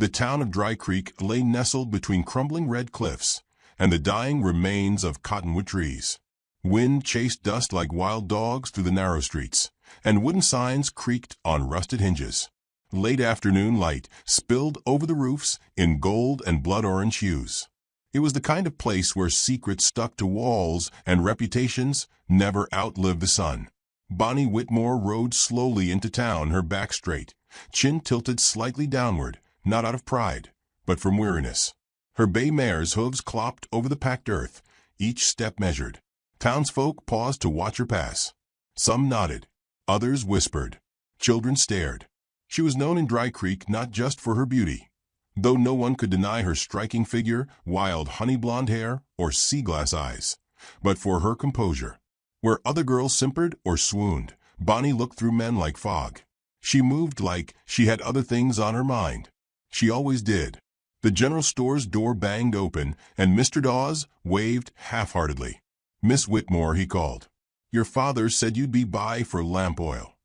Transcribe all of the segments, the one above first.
The town of Dry Creek lay nestled between crumbling red cliffs and the dying remains of cottonwood trees. Wind chased dust like wild dogs through the narrow streets, and wooden signs creaked on rusted hinges. Late afternoon light spilled over the roofs in gold and blood-orange hues. It was the kind of place where secrets stuck to walls and reputations never outlived the sun. Bonnie Whitmore rode slowly into town, her back straight, chin tilted slightly downward, not out of pride, but from weariness. Her bay mare's hooves clopped over the packed earth, each step measured. Townsfolk paused to watch her pass. Some nodded. Others whispered. Children stared. She was known in Dry Creek not just for her beauty, though no one could deny her striking figure, wild honey-blonde hair, or sea-glass eyes, but for her composure. Where other girls simpered or swooned, Bonnie looked through men like fog. She moved like she had other things on her mind. She always did. The general store's door banged open, and Mr. Dawes waved half-heartedly. "Miss Whitmore," he called. "Your father said you'd be by for lamp oil."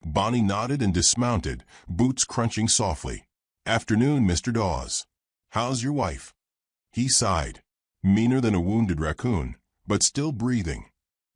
Bonnie nodded and dismounted, boots crunching softly. "Afternoon, Mr. Dawes. How's your wife?" He sighed. Meaner than a wounded raccoon, but still breathing.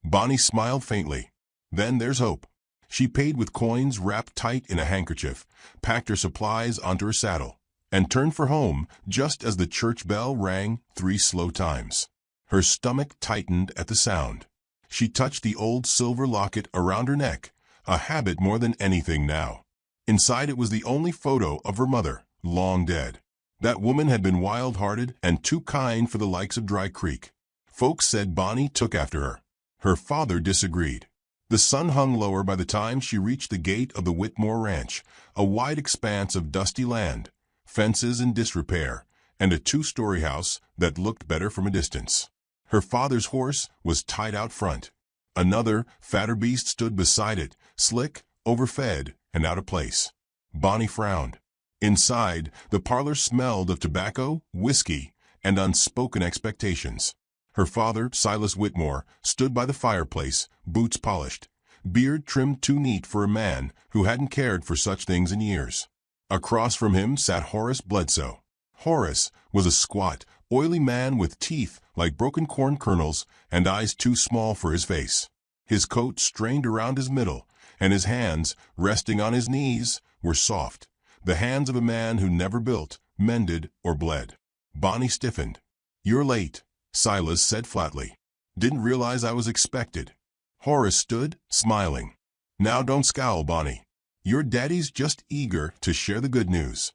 Bonnie smiled faintly. "Then there's hope." She paid with coins wrapped tight in a handkerchief, packed her supplies onto her saddle, and turned for home just as the church bell rang 3 slow times. Her stomach tightened at the sound. She touched the old silver locket around her neck, a habit more than anything now. Inside it was the only photo of her mother, long dead. That woman had been wild-hearted and too kind for the likes of Dry Creek. Folks said Bonnie took after her. Her father disagreed. The sun hung lower by the time she reached the gate of the Whitmore Ranch, a wide expanse of dusty land, fences in disrepair, and a 2-story house that looked better from a distance. Her father's horse was tied out front. Another, fatter beast stood beside it, slick, overfed, and out of place. Bonnie frowned. Inside, the parlor smelled of tobacco, whiskey, and unspoken expectations. Her father, Silas Whitmore, stood by the fireplace, boots polished, beard trimmed too neat for a man who hadn't cared for such things in years. Across from him sat Horace Bledsoe. Horace was a squat, oily man with teeth like broken corn kernels and eyes too small for his face. His coat strained around his middle, and his hands, resting on his knees, were soft, the hands of a man who never built, mended, or bled. Bonnie stiffened. "You're late," Silas said flatly. "Didn't realize I was expected." Horace stood, smiling. "Now don't scowl, Bonnie. Your daddy's just eager to share the good news."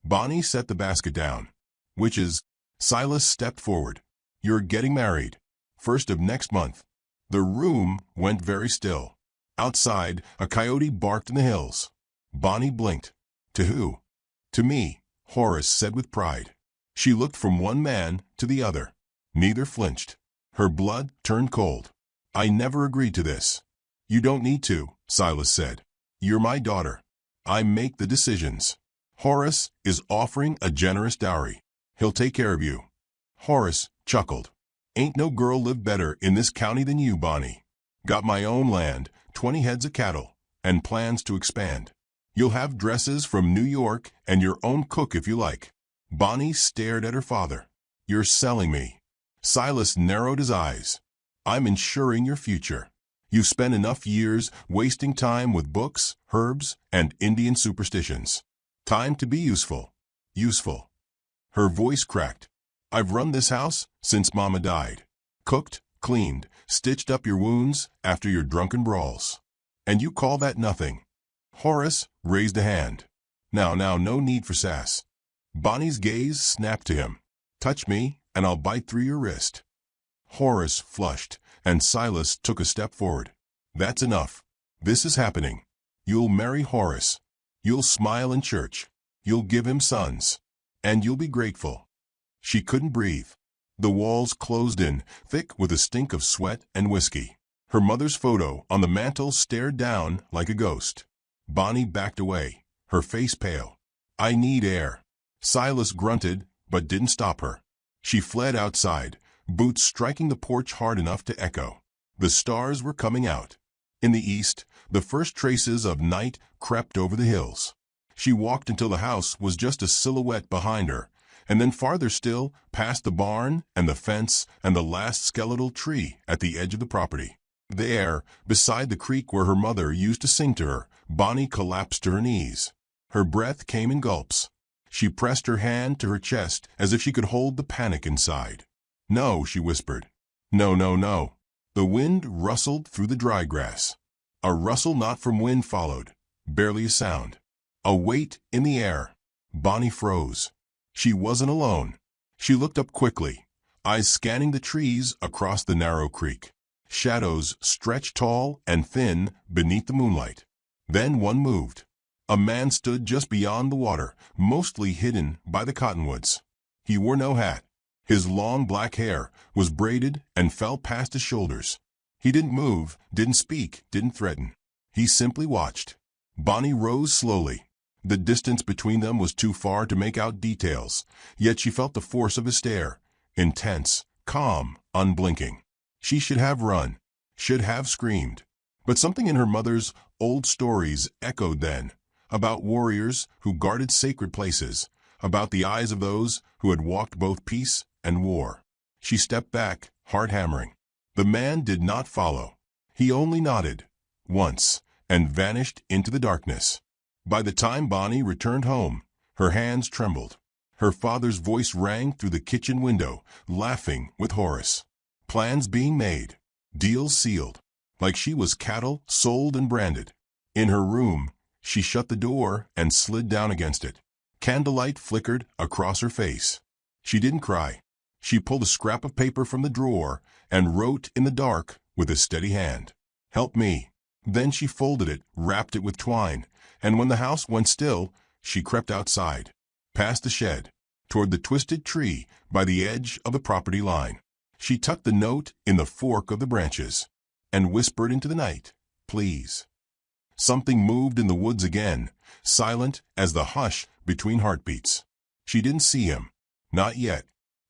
Bonnie set the basket down. "Which is?" Silas stepped forward. "You're getting married. 1st of next month." The room went very still. Outside, a coyote barked in the hills. Bonnie blinked. "To who?" "To me," Horace said with pride. She looked from one man to the other. Neither flinched. Her blood turned cold. "I never agreed to this." "You don't need to," Silas said. "You're my daughter. I make the decisions. Horace is offering a generous dowry. He'll take care of you." Horace chuckled. "Ain't no girl lived better in this county than you, Bonnie. Got my own land, 20 heads of cattle, and plans to expand. You'll have dresses from New York and your own cook if you like." Bonnie stared at her father. "You're selling me." Silas narrowed his eyes. "I'm insuring your future. You've spent enough years wasting time with books, herbs, and Indian superstitions. Time to be useful. Useful." Her voice cracked. "I've run this house since Mama died. Cooked, cleaned, stitched up your wounds after your drunken brawls. And you call that nothing?" Horace raised a hand. Now, no need for sass." Bonnie's gaze snapped to him. "Touch me, and I'll bite through your wrist." Horace flushed, and Silas took a step forward. "That's enough. This is happening. You'll marry Horace. You'll smile in church. You'll give him sons. And you'll be grateful." She couldn't breathe. The walls closed in, thick with a stink of sweat and whiskey. Her mother's photo on the mantel stared down like a ghost. Bonnie backed away, her face pale. "I need air." Silas grunted, but didn't stop her. She fled outside, boots striking the porch hard enough to echo. The stars were coming out. In the east, the first traces of night crept over the hills. She walked until the house was just a silhouette behind her, and then farther still, past the barn and the fence and the last skeletal tree at the edge of the property. There, beside the creek where her mother used to sing to her, Bonnie collapsed to her knees. Her breath came in gulps. She pressed her hand to her chest as if she could hold the panic inside. "No," she whispered. "No, no, no." The wind rustled through the dry grass. A rustle not from wind followed, barely a sound. A weight in the air. Bonnie froze. She wasn't alone. She looked up quickly, eyes scanning the trees across the narrow creek. Shadows stretched tall and thin beneath the moonlight. Then one moved. A man stood just beyond the water, mostly hidden by the cottonwoods. He wore no hat. His long black hair was braided and fell past his shoulders. He didn't move, didn't speak, didn't threaten. He simply watched. Bonnie rose slowly. The distance between them was too far to make out details, yet she felt the force of his stare, intense, calm, unblinking. She should have run, should have screamed. But something in her mother's old stories echoed then, about warriors who guarded sacred places, about the eyes of those who had walked both peace and war. She stepped back, heart hammering. The man did not follow. He only nodded, once, and vanished into the darkness. By the time Bonnie returned home, her hands trembled. Her father's voice rang through the kitchen window, laughing with Horace. Plans being made, deals sealed, like she was cattle sold and branded. In her room, she shut the door and slid down against it. Candlelight flickered across her face. She didn't cry. She pulled a scrap of paper from the drawer and wrote in the dark with a steady hand, "Help me." Then she folded it, wrapped it with twine, and when the house went still, she crept outside, past the shed, toward the twisted tree by the edge of the property line. She tucked the note in the fork of the branches and whispered into the night, "Please." Something moved in the woods again, silent as the hush between heartbeats. She didn't see him, not yet,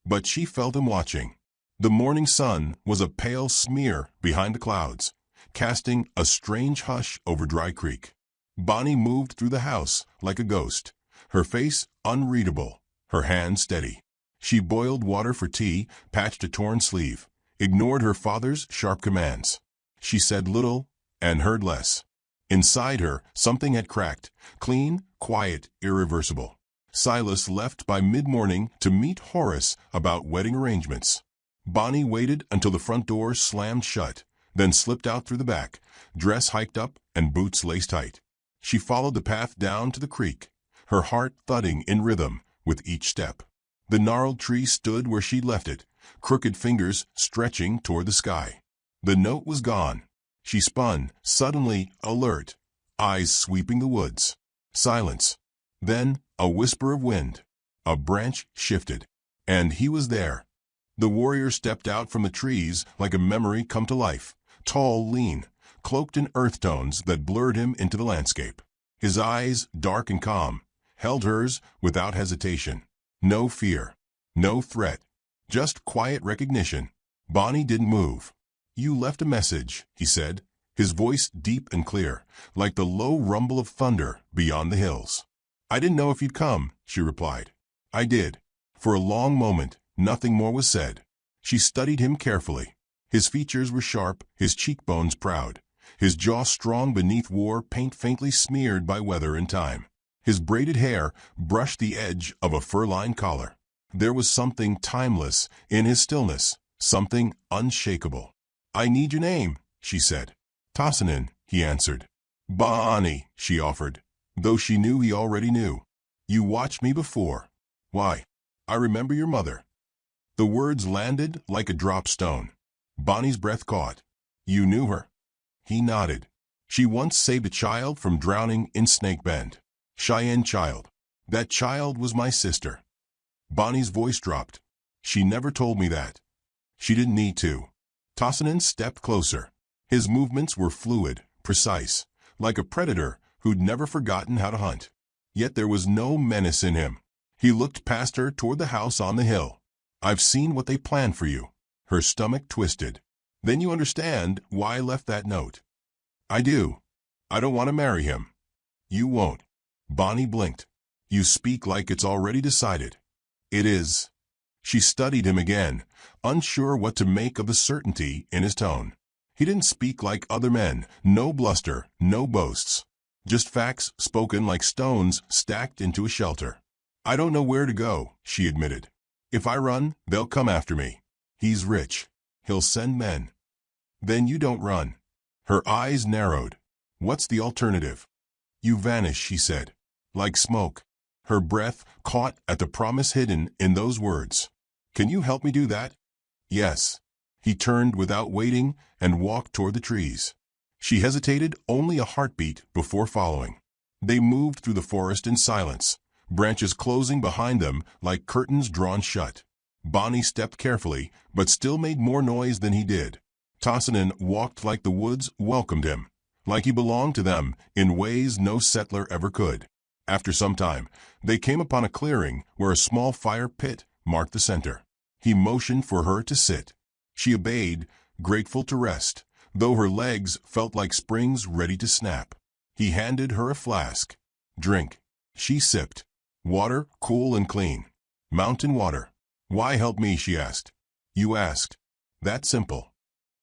but she felt him watching. The morning sun was a pale smear behind the clouds, casting a strange hush over Dry Creek. Bonnie moved through the house like a ghost, her face unreadable, her hand steady. She boiled water for tea, patched a torn sleeve, ignored her father's sharp commands. She said little and heard less. Inside her, something had cracked, clean, quiet, irreversible. Silas left by mid-morning to meet Horace about wedding arrangements. Bonnie waited until the front door slammed shut, then slipped out through the back, dress hiked up and boots laced tight. She followed the path down to the creek, her heart thudding in rhythm with each step. The gnarled tree stood where she'd left it, crooked fingers stretching toward the sky. The note was gone. She spun, suddenly alert, eyes sweeping the woods. Silence. Then a whisper of wind. A branch shifted, and he was there. The warrior stepped out from the trees like a memory come to life, tall, lean, cloaked in earth tones that blurred him into the landscape. His eyes, dark and calm, held hers without hesitation. No fear, no threat, just quiet recognition. Bonnie didn't move. "You left a message," he said, his voice deep and clear, like the low rumble of thunder beyond the hills. "I didn't know if you'd come," she replied. "I did." For a long moment, nothing more was said. She studied him carefully. His features were sharp, his cheekbones proud, his jaw strong beneath war paint faintly smeared by weather and time. His braided hair brushed the edge of a fur-lined collar. There was something timeless in his stillness, something unshakable. "I need your name," she said. "Tosinan," he answered. "Bonnie," she offered, though she knew he already knew. "You watched me before." "Why?" "I remember your mother." The words landed like a dropped stone. Bonnie's breath caught. "You knew her?" He nodded. "She once saved a child from drowning in Snake Bend. Cheyenne child. That child was my sister." Bonnie's voice dropped. "She never told me that." She didn't need to. Tosinan stepped closer. His movements were fluid, precise, like a predator who'd never forgotten how to hunt. Yet there was no menace in him. He looked past her toward the house on the hill. "I've seen what they planned for you." Her stomach twisted. "Then you understand why I left that note." "I do. I don't want to marry him." "You won't." Bonnie blinked. You speak like it's already decided. It is. She studied him again, unsure what to make of the certainty in his tone. He didn't speak like other men, no bluster, no boasts. Just facts spoken like stones stacked into a shelter. I don't know where to go, she admitted. If I run, they'll come after me. He's rich. He'll send men. Then you don't run. Her eyes narrowed. What's the alternative? You vanish, she said. Like smoke. Her breath caught at the promise hidden in those words. Can you help me do that? Yes. He turned without waiting and walked toward the trees. She hesitated only a heartbeat before following. They moved through the forest in silence, branches closing behind them like curtains drawn shut. Bonnie stepped carefully, but still made more noise than he did. Tosinan walked like the woods welcomed him, like he belonged to them in ways no settler ever could. After some time, they came upon a clearing where a small fire pit marked the center. He motioned for her to sit. She obeyed, grateful to rest, though her legs felt like springs ready to snap. He handed her a flask. Drink. She sipped. Water, cool and clean. Mountain water. Why help me, she asked. You asked. That simple.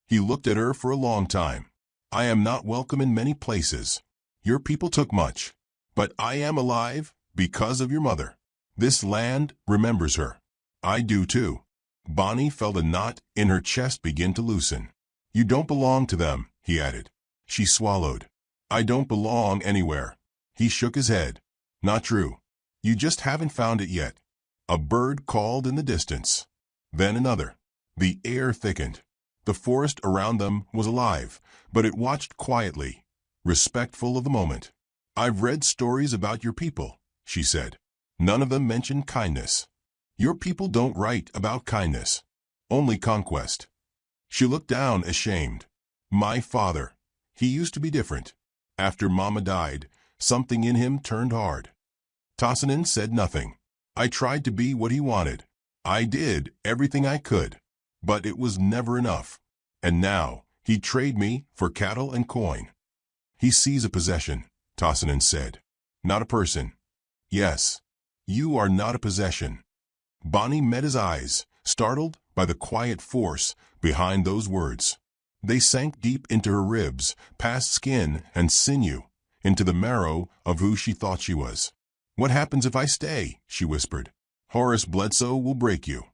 He looked at her for a long time. I am not welcome in many places. Your people took much. But I am alive because of your mother. This land remembers her. I do too. Bonnie felt a knot in her chest begin to loosen. You don't belong to them, he added. She swallowed. I don't belong anywhere. He shook his head. Not true. You just haven't found it yet. A bird called in the distance. Then another. The air thickened. The forest around them was alive, but it watched quietly, respectful of the moment. I've read stories about your people, she said. None of them mention kindness. Your people don't write about kindness. Only conquest. She looked down ashamed. My father. He used to be different. After Mama died, something in him turned hard. Tosinan said nothing. I tried to be what he wanted. I did everything I could. But it was never enough. And now, he'd trade me for cattle and coin. He sees a possession, Tosinan said. Not a person. Yes. You are not a possession. Bonnie met his eyes, startled by the quiet force behind those words. They sank deep into her ribs, past skin and sinew, into the marrow of who she thought she was. What happens if I stay? She whispered. Horace Bledsoe will break you.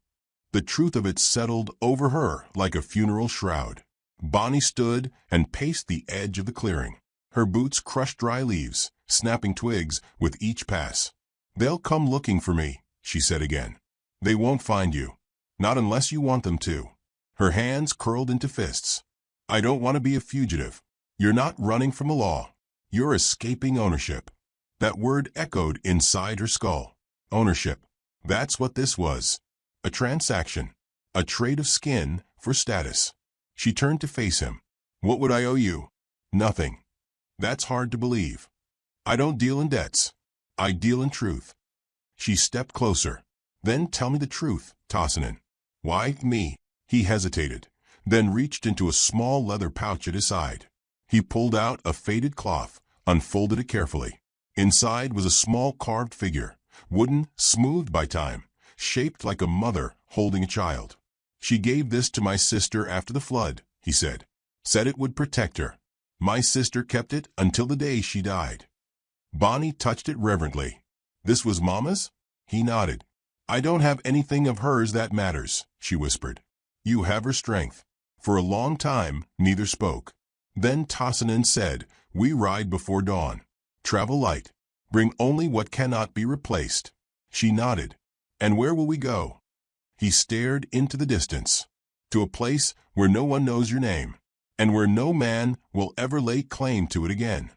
The truth of it settled over her like a funeral shroud. Bonnie stood and paced the edge of the clearing. Her boots crushed dry leaves, snapping twigs with each pass. They'll come looking for me, she said again. They won't find you. Not unless you want them to. Her hands curled into fists. I don't want to be a fugitive. You're not running from the law. You're escaping ownership. That word echoed inside her skull. Ownership. That's what this was. A transaction. A trade of skin for status. She turned to face him. What would I owe you? Nothing. That's hard to believe. I don't deal in debts. I deal in truth. She stepped closer. Then tell me the truth, Tosinan. Why me? He hesitated, then reached into a small leather pouch at his side. He pulled out a faded cloth, unfolded it carefully. Inside was a small carved figure, wooden, smoothed by time, shaped like a mother holding a child. She gave this to my sister after the flood, he said. Said it would protect her. My sister kept it until the day she died. Bonnie touched it reverently. This was Mama's? He nodded. I don't have anything of hers that matters, she whispered. You have her strength. For a long time, neither spoke. Then Tosinan said, We ride before dawn. Travel light. Bring only what cannot be replaced. She nodded. And where will we go? He stared into the distance. To a place where no one knows your name, and where no man will ever lay claim to it again.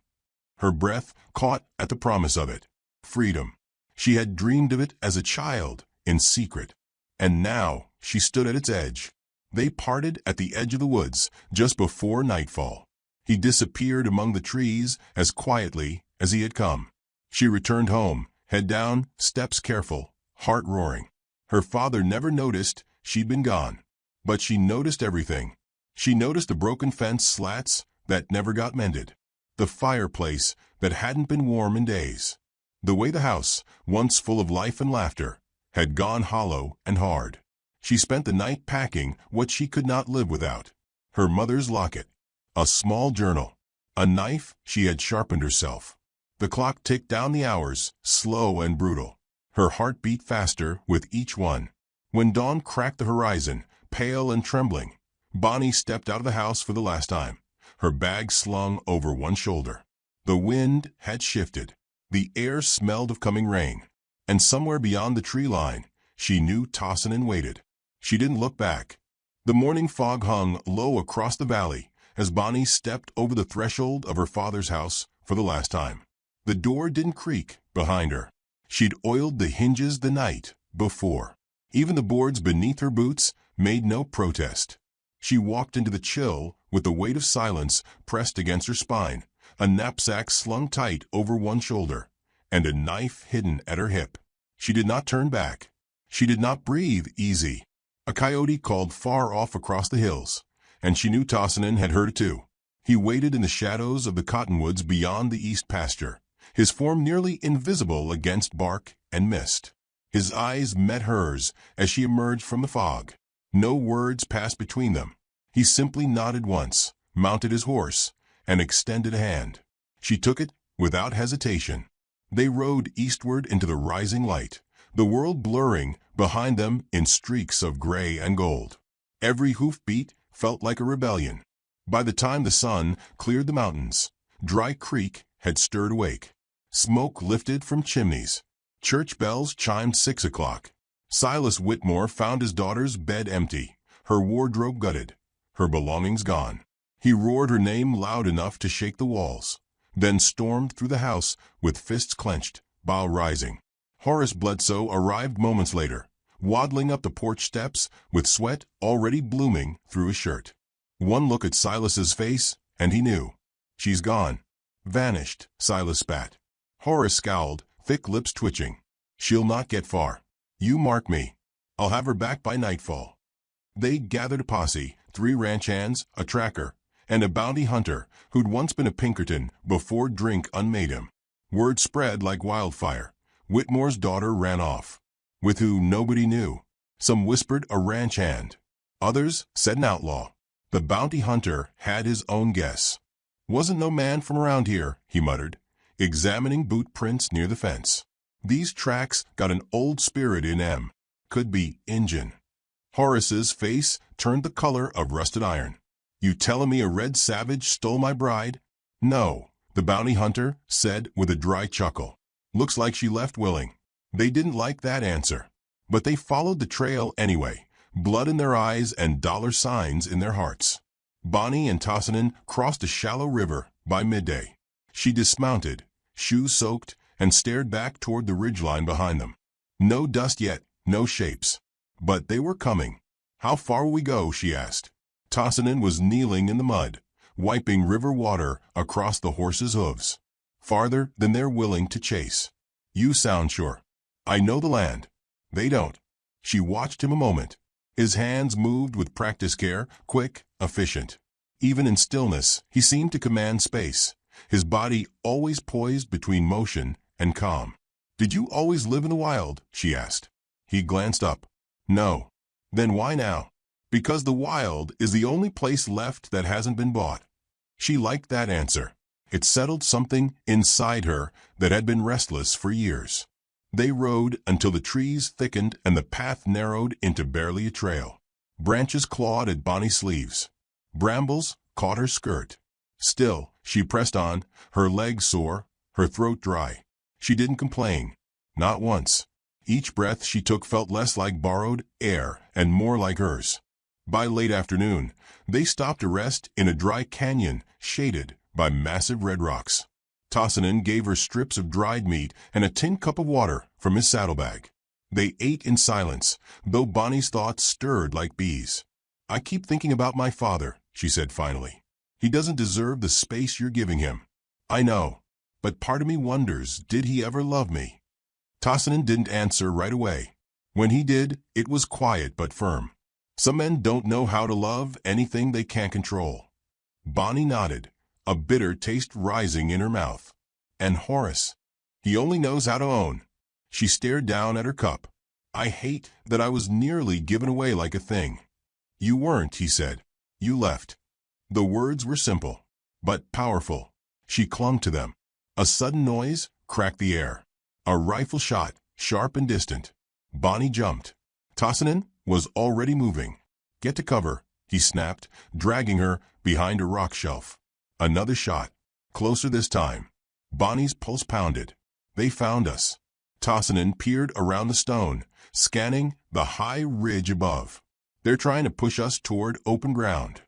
Her breath caught at the promise of it. Freedom. She had dreamed of it as a child, in secret. And now she stood at its edge. They parted at the edge of the woods, just before nightfall. He disappeared among the trees as quietly as he had come. She returned home, head down, steps careful, heart roaring. Her father never noticed she'd been gone. But she noticed everything. She noticed the broken fence slats that never got mended. The fireplace that hadn't been warm in days. The way the house, once full of life and laughter, had gone hollow and hard. She spent the night packing what she could not live without. Her mother's locket, a small journal, a knife she had sharpened herself. The clock ticked down the hours, slow and brutal. Her heart beat faster with each one. When dawn cracked the horizon, pale and trembling, Bonnie stepped out of the house for the last time, her bag slung over one shoulder. The wind had shifted. The air smelled of coming rain. And somewhere beyond the tree line, she knew Tossanen waited. She didn't look back. The morning fog hung low across the valley as Bonnie stepped over the threshold of her father's house for the last time. The door didn't creak behind her. She'd oiled the hinges the night before. Even the boards beneath her boots made no protest. She walked into the chill with the weight of silence pressed against her spine, a knapsack slung tight over one shoulder, and a knife hidden at her hip. She did not turn back. She did not breathe easy. A coyote called far off across the hills, and she knew Tossanen had heard it too. He waited in the shadows of the cottonwoods beyond the east pasture, his form nearly invisible against bark and mist. His eyes met hers as she emerged from the fog. No words passed between them. He simply nodded once, mounted his horse, and extended a hand. She took it without hesitation. They rode eastward into the rising light, the world blurring behind them in streaks of gray and gold. Every hoofbeat felt like a rebellion. By the time the sun cleared the mountains, Dry Creek had stirred awake. Smoke lifted from chimneys. Church bells chimed 6 o'clock. Silas Whitmore found his daughter's bed empty, her wardrobe gutted, her belongings gone. He roared her name loud enough to shake the walls, then stormed through the house with fists clenched, bow rising. Horace Bledsoe arrived moments later, waddling up the porch steps with sweat already blooming through his shirt. One look at Silas's face, and he knew. She's gone. Vanished, Silas spat. Horace scowled, thick lips twitching. She'll not get far. You mark me. I'll have her back by nightfall. They gathered a posse, 3 ranch hands, a tracker, and a bounty hunter who'd once been a Pinkerton before drink unmade him. Word spread like wildfire. Whitmore's daughter ran off. With who nobody knew. Some whispered a ranch hand. Others said an outlaw. The bounty hunter had his own guess. Wasn't no man from around here, he muttered, examining boot prints near the fence. These tracks got an old spirit in 'em. Could be Injun. Horace's face turned the color of rusted iron. You tellin' me a red savage stole my bride? No, the bounty hunter said with a dry chuckle. Looks like she left willing. They didn't like that answer, but they followed the trail anyway, blood in their eyes and dollar signs in their hearts. Bonnie and Tossanen crossed a shallow river by midday. She dismounted, shoes soaked, and stared back toward the ridgeline behind them. No dust yet, no shapes. But they were coming. How far will we go, she asked. Tossanen was kneeling in the mud, wiping river water across the horse's hooves. Farther than they're willing to chase. You sound sure. I know the land. They don't. She watched him a moment. His hands moved with practiced care, quick, efficient. Even in stillness, he seemed to command space, his body always poised between motion and calm. Did you always live in the wild? She asked. He glanced up. No. Then why now? Because the wild is the only place left that hasn't been bought. She liked that answer. It settled something inside her that had been restless for years. They rode until the trees thickened and the path narrowed into barely a trail. Branches clawed at Bonnie's sleeves. Brambles caught her skirt. Still, she pressed on, her legs sore, her throat dry. She didn't complain. Not once. Each breath she took felt less like borrowed air and more like hers. By late afternoon, they stopped to rest in a dry canyon shaded by massive red rocks. Tossanen gave her strips of dried meat and a tin cup of water from his saddlebag. They ate in silence, though Bonnie's thoughts stirred like bees. I keep thinking about my father, she said finally. He doesn't deserve the space you're giving him. I know, but part of me wonders, did he ever love me? Tossanen didn't answer right away. When he did, it was quiet but firm. Some men don't know how to love anything they can't control. Bonnie nodded, a bitter taste rising in her mouth. And Horace? He only knows how to own. She stared down at her cup. I hate that I was nearly given away like a thing. You weren't, he said. You left. The words were simple, but powerful. She clung to them. A sudden noise cracked the air. A rifle shot, sharp and distant. Bonnie jumped. Tosinan was already moving. Get to cover, he snapped, dragging her behind a rock shelf. Another shot. Closer this time. Bonnie's pulse pounded. They found us. Tosinan peered around the stone, scanning the high ridge above. They're trying to push us toward open ground.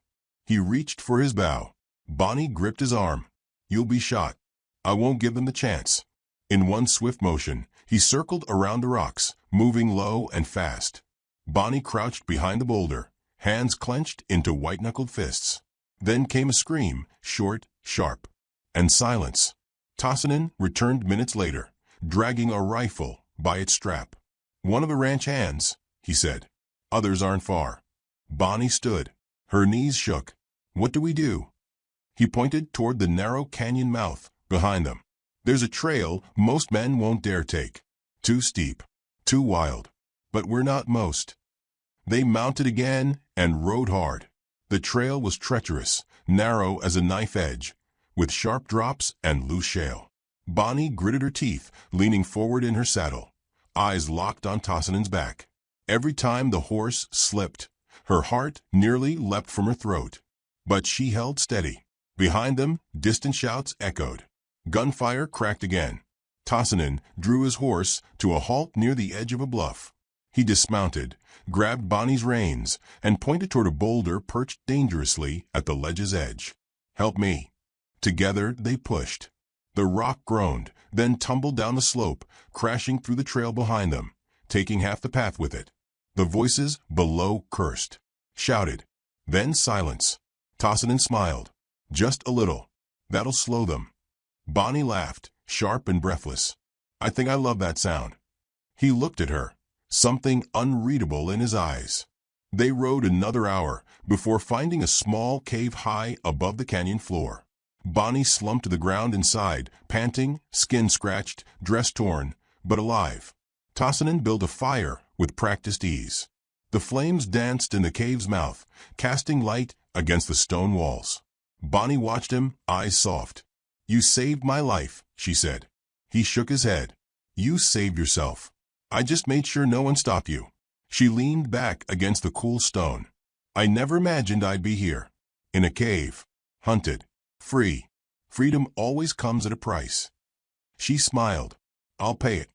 He reached for his bow. Bonnie gripped his arm. You'll be shot. I won't give them the chance. In one swift motion, he circled around the rocks, moving low and fast. Bonnie crouched behind the boulder, hands clenched into white-knuckled fists. Then came a scream, short, sharp, and silence. Tosinan returned minutes later, dragging a rifle by its strap. One of the ranch hands, he said. Others aren't far. Bonnie stood. Her knees shook. What do we do? He pointed toward the narrow canyon mouth behind them. There's a trail most men won't dare take. Too steep. Too wild. But we're not most. They mounted again and rode hard. The trail was treacherous, narrow as a knife edge, with sharp drops and loose shale. Bonnie gritted her teeth, leaning forward in her saddle, eyes locked on Tosinan's back. Every time the horse slipped, her heart nearly leapt from her throat. But she held steady. Behind them, distant shouts echoed. Gunfire cracked again. Tosinan drew his horse to a halt near the edge of a bluff. He dismounted, grabbed Bonnie's reins, and pointed toward a boulder perched dangerously at the ledge's edge. Help me. Together they pushed. The rock groaned, then tumbled down the slope, crashing through the trail behind them, taking half the path with it. The voices below cursed, shouted. Then silence. Tosinan smiled. Just a little. That'll slow them. Bonnie laughed, sharp and breathless. I think I love that sound. He looked at her, something unreadable in his eyes. They rode another hour before finding a small cave high above the canyon floor. Bonnie slumped to the ground inside, panting, skin scratched, dress torn, but alive. Tosinan built a fire with practiced ease. The flames danced in the cave's mouth, casting light against the stone walls. Bonnie watched him, eyes soft. You saved my life, she said. He shook his head. You saved yourself. I just made sure no one stopped you. She leaned back against the cool stone. I never imagined I'd be here. In a cave. Hunted. Free. Freedom always comes at a price. She smiled. I'll pay it.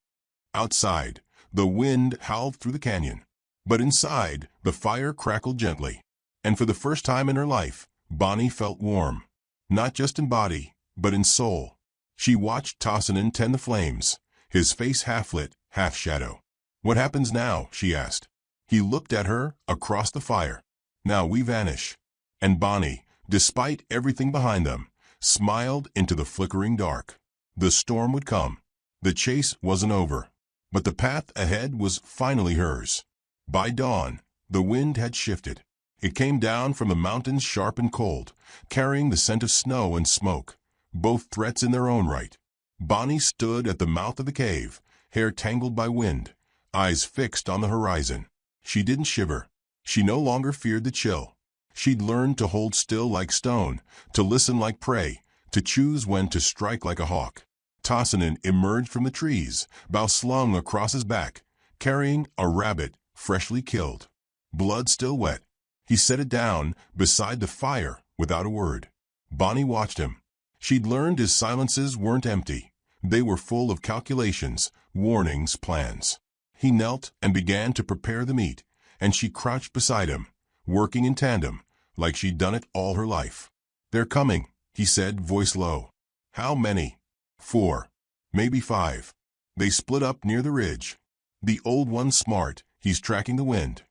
Outside, the wind howled through the canyon. But inside, the fire crackled gently. And for the first time in her life, Bonnie felt warm. Not just in body, but in soul. She watched Tosinan tend the flames, his face half-lit, half-shadow. What happens now? She asked. He looked at her across the fire. Now we vanish. And Bonnie, despite everything behind them, smiled into the flickering dark. The storm would come. The chase wasn't over. But the path ahead was finally hers. By dawn, the wind had shifted. It came down from the mountains sharp and cold, carrying the scent of snow and smoke, both threats in their own right. Bonnie stood at the mouth of the cave, hair tangled by wind, eyes fixed on the horizon. She didn't shiver. She no longer feared the chill. She'd learned to hold still like stone, to listen like prey, to choose when to strike like a hawk. Tosinan emerged from the trees, bow slung across his back, carrying a rabbit freshly killed. Blood still wet. He set it down beside the fire without a word. Bonnie watched him. She'd learned his silences weren't empty. They were full of calculations, warnings, plans. He knelt and began to prepare the meat, and she crouched beside him, working in tandem, like she'd done it all her life. They're coming, he said, voice low. How many? 4. Maybe 5. They split up near the ridge. The old one's smart, he's tracking the wind.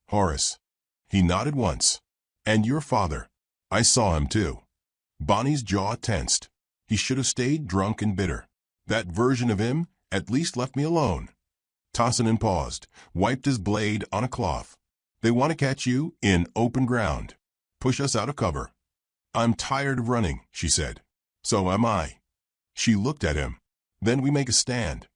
Horace. He nodded once. And your father. I saw him too. Bonnie's jaw tensed. He should have stayed drunk and bitter. That version of him at least left me alone. Tosinan paused, wiped his blade on a cloth. They want to catch you in open ground. Push us out of cover. I'm tired of running, she said. So am I. She looked at him. Then we make a stand."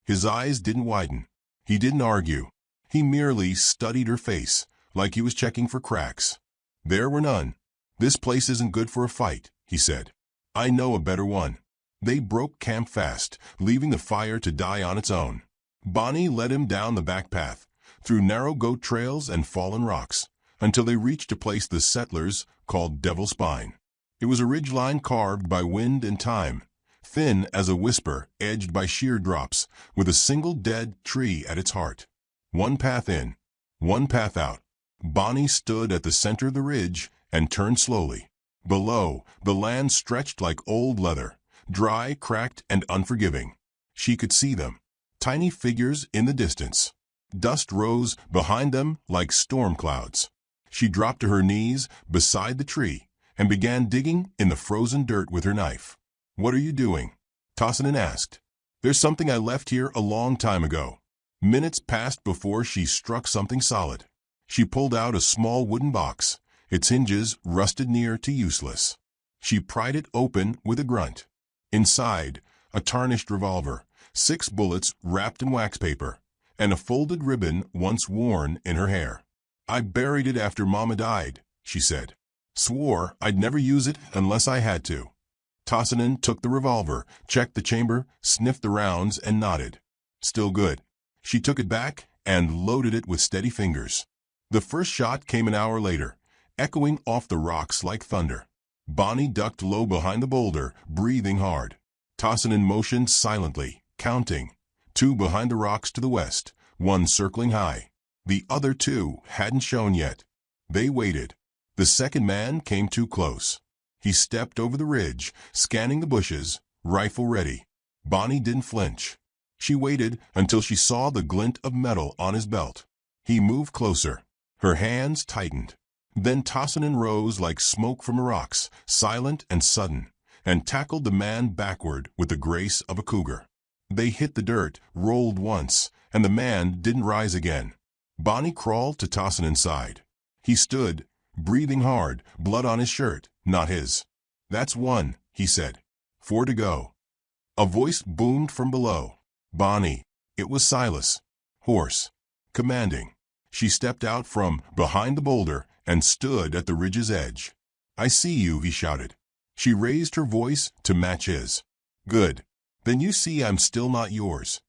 His eyes didn't widen. He didn't argue. He merely studied her face, like he was checking for cracks. There were none. "This place isn't good for a fight," he said. "I know a better one." They broke camp fast, leaving the fire to die on its own. Bonnie led him down the back path, through narrow goat trails and fallen rocks, until they reached a place the settlers called Devil's Spine. It was a ridgeline carved by wind and time, thin as a whisper, edged by sheer drops, with a single dead tree at its heart. One path in, one path out. Bonnie stood at the center of the ridge and turned slowly. Below, the land stretched like old leather, dry, cracked, and unforgiving. She could see them, tiny figures in the distance. Dust rose behind them like storm clouds. She dropped to her knees beside the tree and began digging in the frozen dirt with her knife. "What are you doing?" Tosinan asked. "There's something I left here a long time ago." Minutes passed before she struck something solid. She pulled out a small wooden box, its hinges rusted near to useless. She pried it open with a grunt. Inside, a tarnished revolver, 6 bullets wrapped in wax paper, and a folded ribbon once worn in her hair. "I buried it after Mama died," she said. "Swore I'd never use it unless I had to." Tosinan took the revolver, checked the chamber, sniffed the rounds, and nodded. "Still good." She took it back and loaded it with steady fingers. The first shot came an hour later, echoing off the rocks like thunder. Bonnie ducked low behind the boulder, breathing hard. Tosinan motioned silently, counting. 2 behind the rocks to the west, 1 circling high. The other 2 hadn't shown yet. They waited. The second man came too close. He stepped over the ridge, scanning the bushes, rifle ready. Bonnie didn't flinch. She waited until she saw the glint of metal on his belt. He moved closer. Her hands tightened. Then Tosinan rose like smoke from the rocks, silent and sudden, and tackled the man backward with the grace of a cougar. They hit the dirt, rolled once, and the man didn't rise again. Bonnie crawled to Tosinan's side. He stood, breathing hard, blood on his shirt, not his. "That's 1, he said. 4 to go." A voice boomed from below. "Bonnie." It was Silas. Hoarse. Commanding. She stepped out from behind the boulder and stood at the ridge's edge. "I see you," he shouted. She raised her voice to match his. "Good. Then you see I'm still not yours."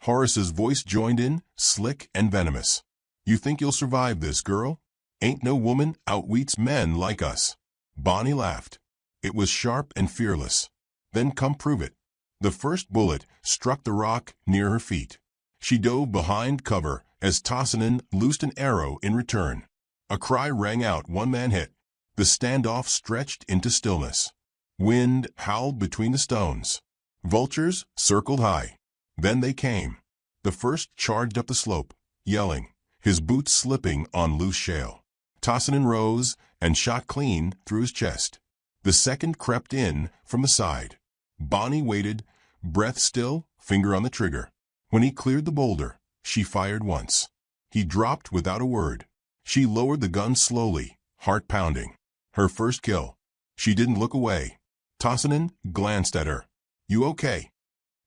Horace's voice joined in, slick and venomous. "You think you'll survive this, girl? Ain't no woman outwits men like us." Bonnie laughed. It was sharp and fearless. "Then come prove it." The first bullet struck the rock near her feet. She dove behind cover as Tosinan loosed an arrow in return. A cry rang out, 1 man hit. The standoff stretched into stillness. Wind howled between the stones. Vultures circled high. Then they came. The first charged up the slope, yelling, his boots slipping on loose shale. Tosinan rose and shot clean through his chest. The second crept in from the side. Bonnie waited, breath still, finger on the trigger. When he cleared the boulder, she fired once. He dropped without a word. She lowered the gun slowly, heart pounding. Her first kill. She didn't look away. Tosinan glanced at her. "You okay?"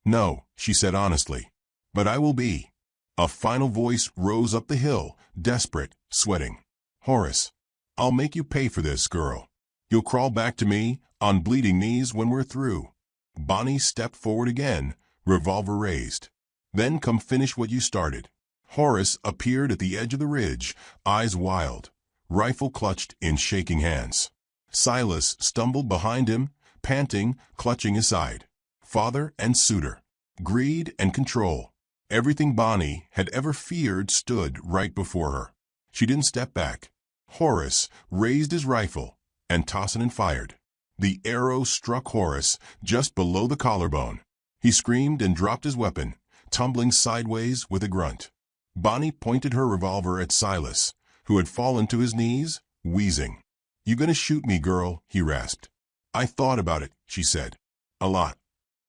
"No," she said honestly. "But I will be." A final voice rose up the hill, desperate, sweating. "Horace, I'll make you pay for this, girl. You'll crawl back to me on bleeding knees when we're through." Bonnie stepped forward again, revolver raised. "Then come finish what you started." Horace appeared at the edge of the ridge, eyes wild, rifle clutched in shaking hands. Silas stumbled behind him, panting, clutching his side. Father and suitor. Greed and control. Everything Bonnie had ever feared stood right before her. She didn't step back. Horace raised his rifle, and Tosinan fired. The arrow struck Horace just below the collarbone. He screamed and dropped his weapon, tumbling sideways with a grunt. Bonnie pointed her revolver at Silas, who had fallen to his knees, wheezing. "You gonna shoot me, girl?" he rasped. "I thought about it," she said. "A lot."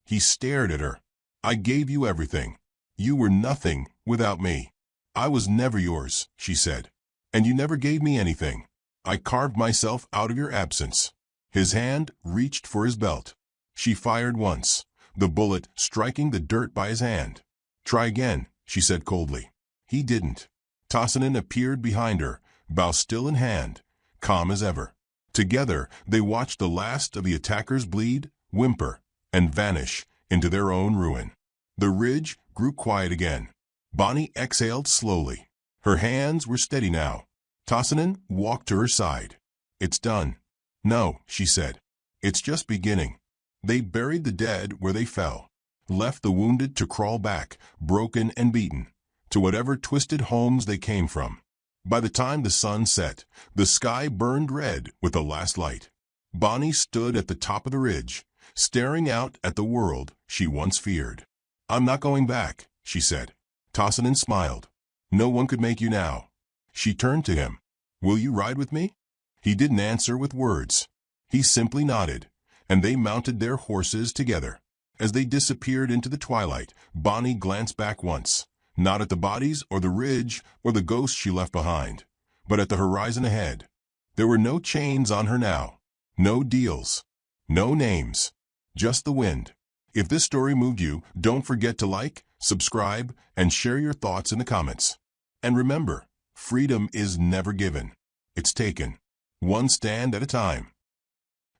He stared at her. "I gave you everything. You were nothing without me." "I was never yours," she said. "And you never gave me anything. I carved myself out of your absence." His hand reached for his belt. She fired once. the bullet striking the dirt by his hand. "Try again," she said coldly. He didn't. Tosinan appeared behind her, bow still in hand, calm as ever. Together, they watched the last of the attackers bleed, whimper, and vanish into their own ruin. The ridge grew quiet again. Bonnie exhaled slowly. Her hands were steady now. Tosinan walked to her side. "It's done." "No," she said. "It's just beginning." They buried the dead where they fell, left the wounded to crawl back, broken and beaten, to whatever twisted homes they came from. By the time the sun set, the sky burned red with the last light. Bonnie stood at the top of the ridge, staring out at the world she once feared. "I'm not going back," she said. Tosinan smiled. "No one could make you now." She turned to him. "Will you ride with me?" He didn't answer with words. He simply nodded, and they mounted their horses together. As they disappeared into the twilight, Bonnie glanced back once, not at the bodies or the ridge or the ghosts she left behind, but at the horizon ahead. There were no chains on her now, no deals, no names, just the wind. If this story moved you, don't forget to like, subscribe, and share your thoughts in the comments. And remember, freedom is never given. It's taken, one stand at a time.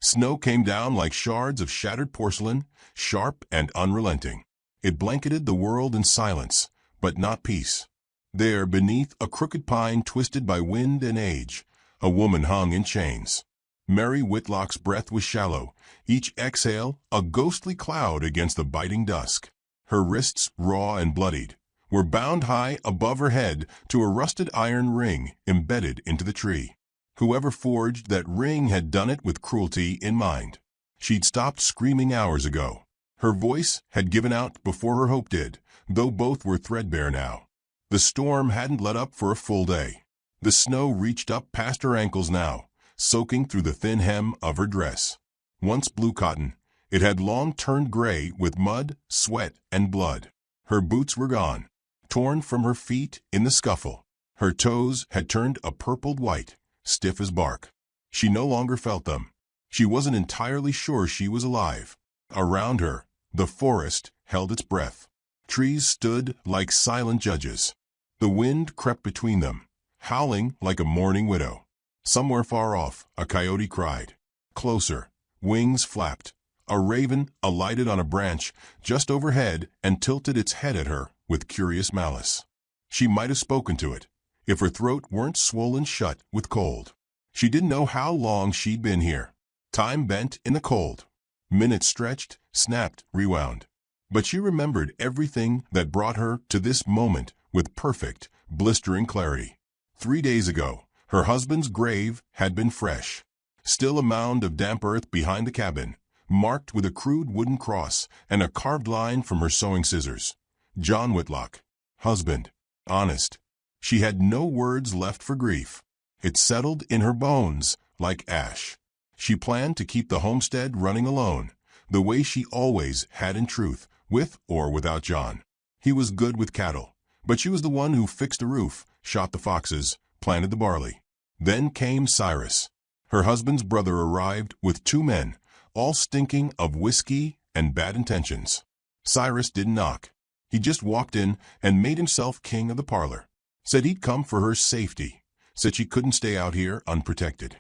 Snow came down like shards of shattered porcelain, sharp and unrelenting. It blanketed the world in silence, but not peace. There, beneath a crooked pine twisted by wind and age, a woman hung in chains. Mary Whitlock's breath was shallow, each exhale a ghostly cloud against the biting dusk. Her wrists, raw and bloodied, were bound high above her head to a rusted iron ring embedded into the tree. Whoever forged that ring had done it with cruelty in mind. She'd stopped screaming hours ago. Her voice had given out before her hope did, though both were threadbare now. The storm hadn't let up for a full day. The snow reached up past her ankles now, soaking through the thin hem of her dress. Once blue cotton, it had long turned gray with mud, sweat, and blood. Her boots were gone, torn from her feet in the scuffle. Her toes had turned a purpled white, stiff as bark. She no longer felt them. She wasn't entirely sure she was alive. Around her, the forest held its breath. Trees stood like silent judges. The wind crept between them, howling like a mourning widow. Somewhere far off, a coyote cried. Closer, wings flapped. A raven alighted on a branch just overhead and tilted its head at her with curious malice. She might have spoken to it, if her throat weren't swollen shut with cold. She didn't know how long she'd been here. Time bent in the cold. Minutes stretched, snapped, rewound. But she remembered everything that brought her to this moment with perfect, blistering clarity. 3 days ago, her husband's grave had been fresh. Still a mound of damp earth behind the cabin, marked with a crude wooden cross and a carved line from her sewing scissors. John Whitlock. Husband. Honest. She had no words left for grief. It settled in her bones like ash. She planned to keep the homestead running alone, the way she always had in truth, with or without John. He was good with cattle, but she was the one who fixed the roof, shot the foxes, planted the barley. Then came Cyrus. Her husband's brother arrived with 2 men, all stinking of whiskey and bad intentions. Cyrus didn't knock. He just walked in and made himself king of the parlor. Said he'd come for her safety. Said she couldn't stay out here unprotected.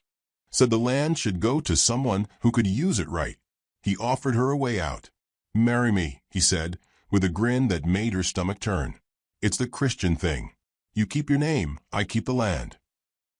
Said the land should go to someone who could use it right. He offered her a way out. "Marry me," he said, with a grin that made her stomach turn. "It's the Christian thing. You keep your name, I keep the land."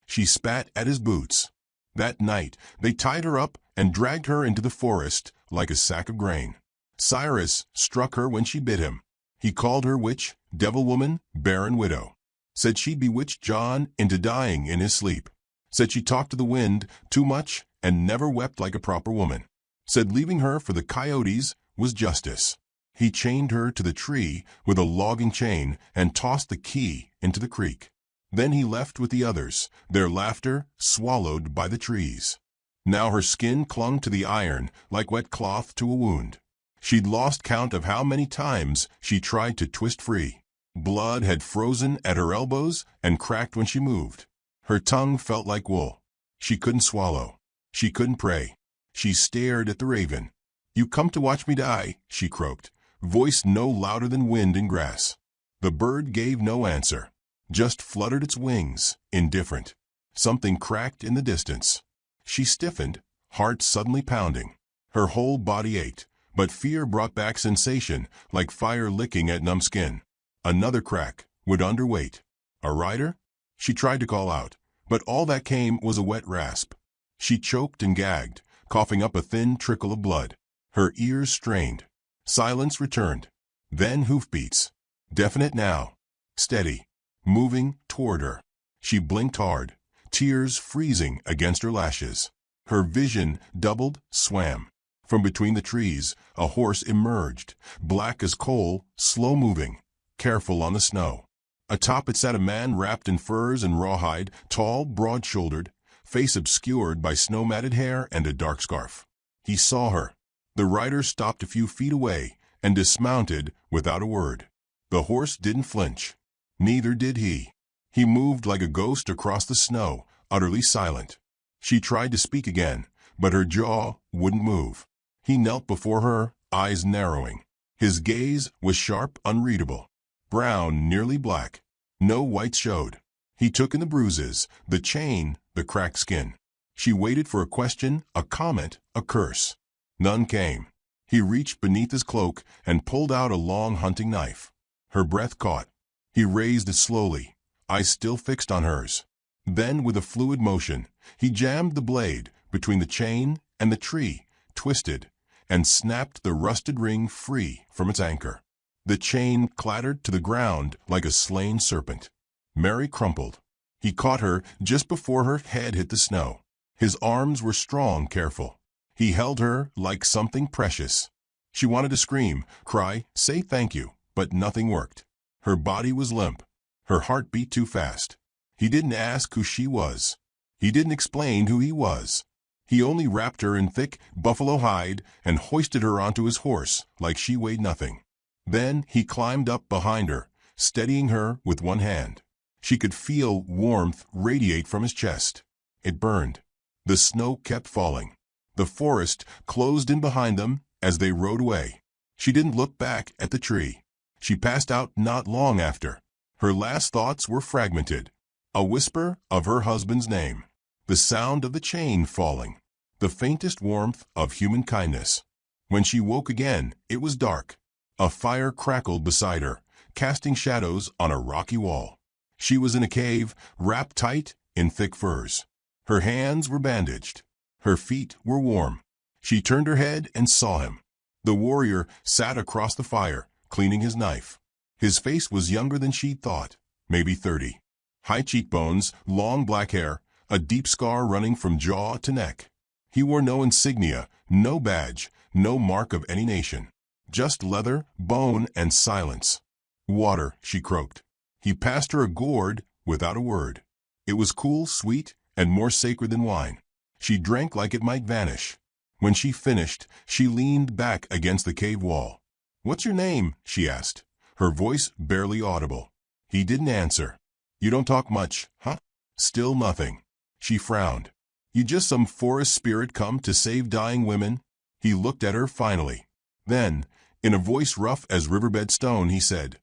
She spat at his boots. That night, they tied her up and dragged her into the forest like a sack of grain. Cyrus struck her when she bit him. He called her witch, devil woman, barren widow. Said she'd bewitched John into dying in his sleep. Said she talked to the wind too much and never wept like a proper woman. Said leaving her for the coyotes was justice. He chained her to the tree with a logging chain and tossed the key into the creek. Then he left with the others, their laughter swallowed by the trees. Now her skin clung to the iron like wet cloth to a wound. She'd lost count of how many times she tried to twist free. Blood had frozen at her elbows and cracked when she moved. Her tongue felt like wool. She couldn't swallow. She couldn't pray. She stared at the raven. "You come to watch me die," she croaked, voice no louder than wind in grass. The bird gave no answer, just fluttered its wings, indifferent. Something cracked in the distance. She stiffened, heart suddenly pounding. Her whole body ached, but fear brought back sensation like fire licking at numb skin. Another crack, would underweight. A rider? She tried to call out, but all that came was a wet rasp. She choked and gagged, coughing up a thin trickle of blood. Her ears strained. Silence returned. Then hoofbeats. Definite now. Steady. Moving toward her. She blinked hard, tears freezing against her lashes. Her vision doubled, swam. From between the trees, a horse emerged, black as coal, slow-moving, careful on the snow. Atop it sat a man wrapped in furs and rawhide, tall, broad-shouldered, face obscured by snow-matted hair and a dark scarf. He saw her. The rider stopped a few feet away and dismounted without a word. The horse didn't flinch. Neither did he. He moved like a ghost across the snow, utterly silent. She tried to speak again, but her jaw wouldn't move. He knelt before her, eyes narrowing. His gaze was sharp, unreadable. Brown, nearly black. No white showed. He took in the bruises, the chain, the cracked skin. She waited for a question, a comment, a curse. None came. He reached beneath his cloak and pulled out a long hunting knife. Her breath caught. He raised it slowly, eyes still fixed on hers. Then, with a fluid motion, he jammed the blade between the chain and the tree, twisted, and snapped the rusted ring free from its anchor. The chain clattered to the ground like a slain serpent. Mary crumpled. He caught her just before her head hit the snow. His arms were strong, careful. He held her like something precious. She wanted to scream, cry, say thank you, but nothing worked. Her body was limp. Her heart beat too fast. He didn't ask who she was. He didn't explain who he was. He only wrapped her in thick buffalo hide and hoisted her onto his horse like she weighed nothing. Then he climbed up behind her, steadying her with one hand. She could feel warmth radiate from his chest. It burned. The snow kept falling. The forest closed in behind them as they rode away. She didn't look back at the tree. She passed out not long after. Her last thoughts were fragmented. A whisper of her husband's name. The sound of the chain falling. The faintest warmth of human kindness. When she woke again, it was dark. A fire crackled beside her, casting shadows on a rocky wall. She was in a cave, wrapped tight in thick furs. Her hands were bandaged. Her feet were warm. She turned her head and saw him. The warrior sat across the fire, cleaning his knife. His face was younger than she'd thought, maybe 30. High cheekbones, long black hair, a deep scar running from jaw to neck. He wore no insignia, no badge, no mark of any nation. Just leather, bone, and silence. "Water," she croaked. He passed her a gourd without a word. It was cool, sweet, and more sacred than wine. She drank like it might vanish. When she finished, she leaned back against the cave wall. "What's your name?" she asked, her voice barely audible. He didn't answer. "You don't talk much, huh?" Still nothing. She frowned. "You just some forest spirit come to save dying women?" He looked at her finally. Then, in a voice rough as riverbed stone, he said,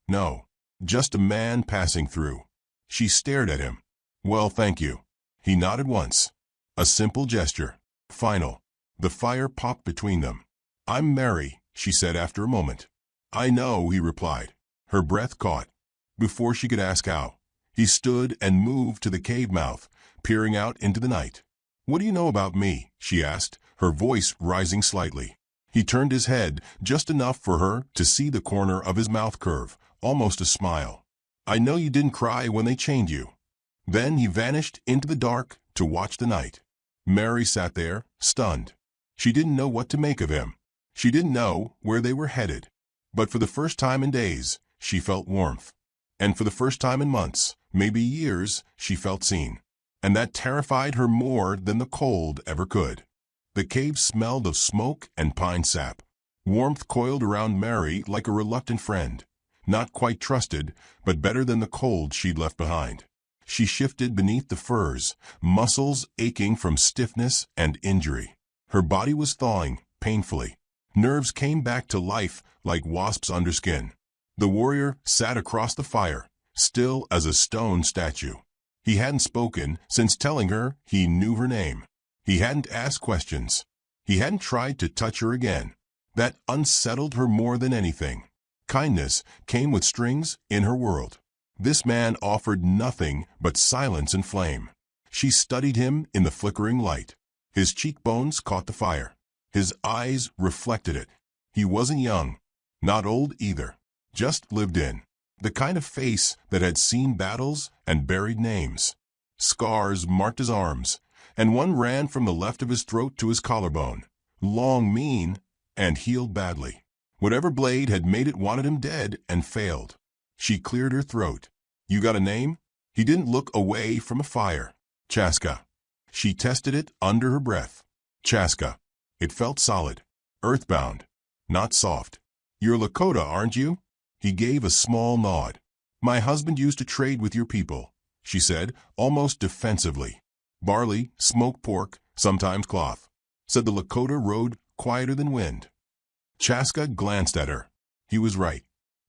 "No, just a man passing through." She stared at him. "Well, thank you." He nodded once. A simple gesture. Final. The fire popped between them. "I'm Mary," she said after a moment. "I know," he replied. Her breath caught. Before she could ask how, he stood and moved to the cave mouth, peering out into the night. "What do you know about me?" she asked, her voice rising slightly. He turned his head just enough for her to see the corner of his mouth curve, almost a smile. "I know you didn't cry when they chained you." Then he vanished into the dark to watch the night. Mary sat there, stunned. She didn't know what to make of him. She didn't know where they were headed. But for the first time in days, she felt warmth. And for the first time in months, maybe years, she felt seen. And that terrified her more than the cold ever could. The cave smelled of smoke and pine sap. Warmth coiled around Mary like a reluctant friend. Not quite trusted, but better than the cold she'd left behind. She shifted beneath the furs, muscles aching from stiffness and injury. Her body was thawing, painfully. Nerves came back to life like wasps under skin. The warrior sat across the fire, still as a stone statue. He hadn't spoken since telling her he knew her name. He hadn't asked questions. He hadn't tried to touch her again. That unsettled her more than anything. Kindness came with strings in her world. This man offered nothing but silence and flame. She studied him in the flickering light. His cheekbones caught the fire. His eyes reflected it. He wasn't young, not old either, just lived in. The kind of face that had seen battles and buried names. Scars marked his arms, and one ran from the left of his throat to his collarbone. Long, mean, and healed badly. Whatever blade had made it wanted him dead and failed. She cleared her throat. You got a name? He didn't look away from a fire. Chaska. She tested it under her breath. Chaska. It felt solid, earthbound, not soft. You're Lakota, aren't you? He gave a small nod. My husband used to trade with your people, she said, almost defensively. Barley, smoked pork, sometimes cloth. Said the Lakota rode quieter than wind. Chaska glanced at her. He was right.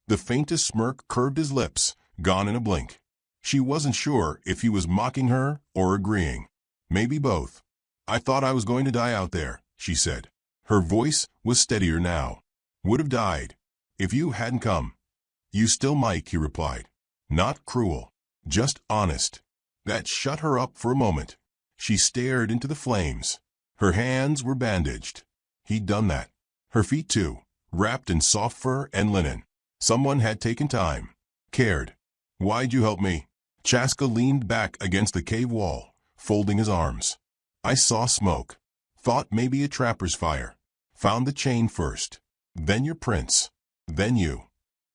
The faintest smirk curved his lips, gone in a blink. She wasn't sure if he was mocking her or agreeing. Maybe both. I thought I was going to die out there, she said. Her voice was steadier now. Would have died if you hadn't come. You still might, he replied. Not cruel, just honest. That shut her up for a moment. She stared into the flames. Her hands were bandaged. He'd done that. Her feet too, wrapped in soft fur and linen. Someone had taken time, cared. Why'd you help me? Chaska leaned back against the cave wall, folding his arms. I saw smoke. Thought maybe a trapper's fire. Found the chain first. Then your prince. Then you.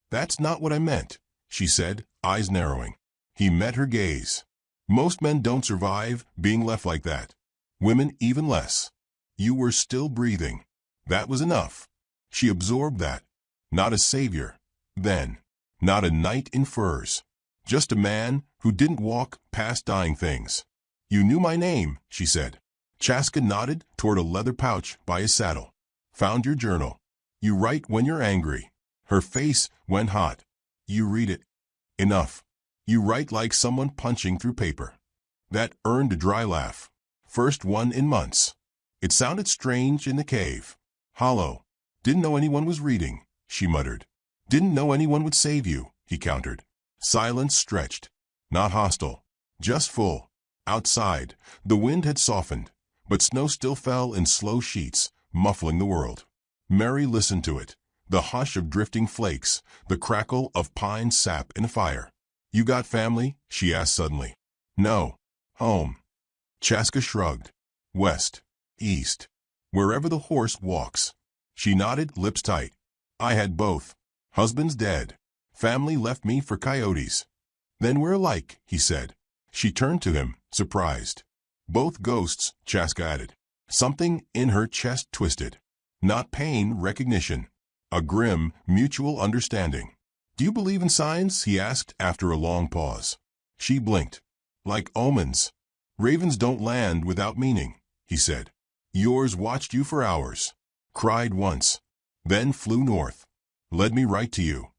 That's not what I meant, she said, eyes narrowing. He met her gaze. Most men don't survive being left like that. Women even less. You were still breathing. That was enough. She absorbed that. Not a savior. Then. Not a knight in furs. Just a man who didn't walk past dying things. You knew my name, she said. Chaska nodded toward a leather pouch by his saddle. Found your journal. You write when you're angry. Her face went hot. You read it. Enough. You write like someone punching through paper. That earned a dry laugh. First one in months. It sounded strange in the cave. Hollow. Didn't know anyone was reading, she muttered. Didn't know anyone would save you, he countered. Silence stretched. Not hostile. Just full. Outside, the wind had softened, but snow still fell in slow sheets, muffling the world. Mary listened to it. The hush of drifting flakes, the crackle of pine sap in a fire. You got family? She asked suddenly. No. Home. Chaska shrugged. West. East. Wherever the horse walks. She nodded, lips tight. I had both. Husband's dead. Family left me for coyotes. Then we're alike, he said. She turned to him, surprised. Both ghosts, Chaska added. Something in her chest twisted. Not pain, recognition. A grim, mutual understanding. Do you believe in signs? He asked after a long pause. She blinked. Like omens. Ravens don't land without meaning, he said. Yours watched you for hours. Cried once. Then flew north. Led me right to you.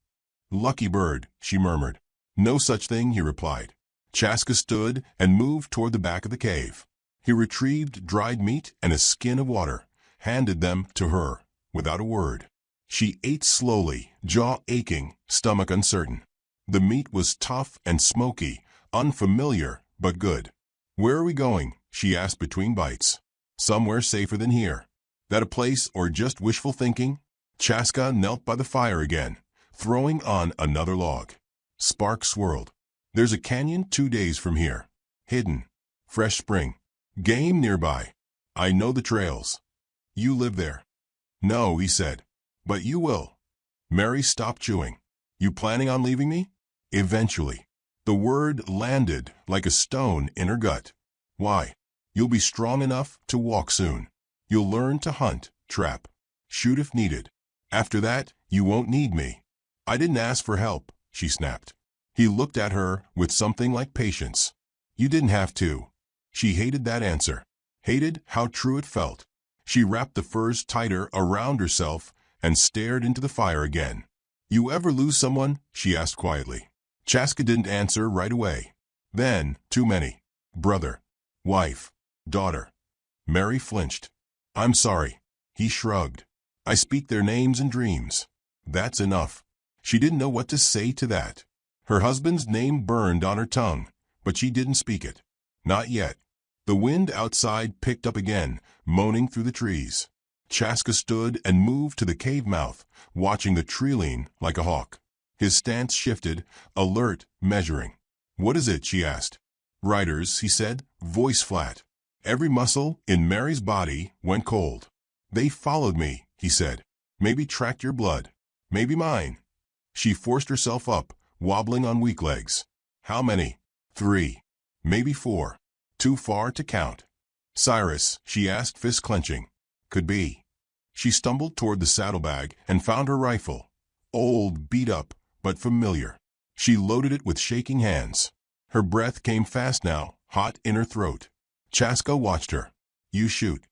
Lucky bird, she murmured. No such thing, he replied. Chaska stood and moved toward the back of the cave. He retrieved dried meat and a skin of water, handed them to her, without a word. She ate slowly, jaw aching, stomach uncertain. The meat was tough and smoky, unfamiliar, but good. Where are we going? She asked between bites. Somewhere safer than here. That a place or just wishful thinking? Chaska knelt by the fire again, throwing on another log. Sparks swirled. There's a canyon 2 days from here. Hidden. Fresh spring. Game nearby. I know the trails. You live there. No, he said. But you will. Mary stopped chewing. You planning on leaving me? Eventually. The word landed like a stone in her gut. Why? You'll be strong enough to walk soon. You'll learn to hunt, trap, shoot if needed. After that, you won't need me. I didn't ask for help, she snapped. He looked at her with something like patience. You didn't have to. She hated that answer. Hated how true it felt. She wrapped the furs tighter around herself and stared into the fire again. "You ever lose someone?" she asked quietly. Chaska didn't answer right away. "Then, too many. Brother, wife, daughter." Mary flinched. "I'm sorry." He shrugged. "I speak their names in dreams." "That's enough." She didn't know what to say to that. Her husband's name burned on her tongue, but she didn't speak it. Not yet. The wind outside picked up again, moaning through the trees. Chaska stood and moved to the cave mouth, watching the tree like a hawk. His stance shifted, alert, measuring. "What is it?" she asked. "Riders," he said, voice flat. Every muscle in Mary's body went cold. "They followed me," he said. "Maybe tracked your blood. Maybe mine." She forced herself up, wobbling on weak legs. "How many?" "3. Maybe 4. Too far to count." "Cyrus?" she asked, fist clenching. "Could be." She stumbled toward the saddlebag and found her rifle. Old, beat up, but familiar. She loaded it with shaking hands. Her breath came fast now, hot in her throat. Chaska watched her. "You shoot."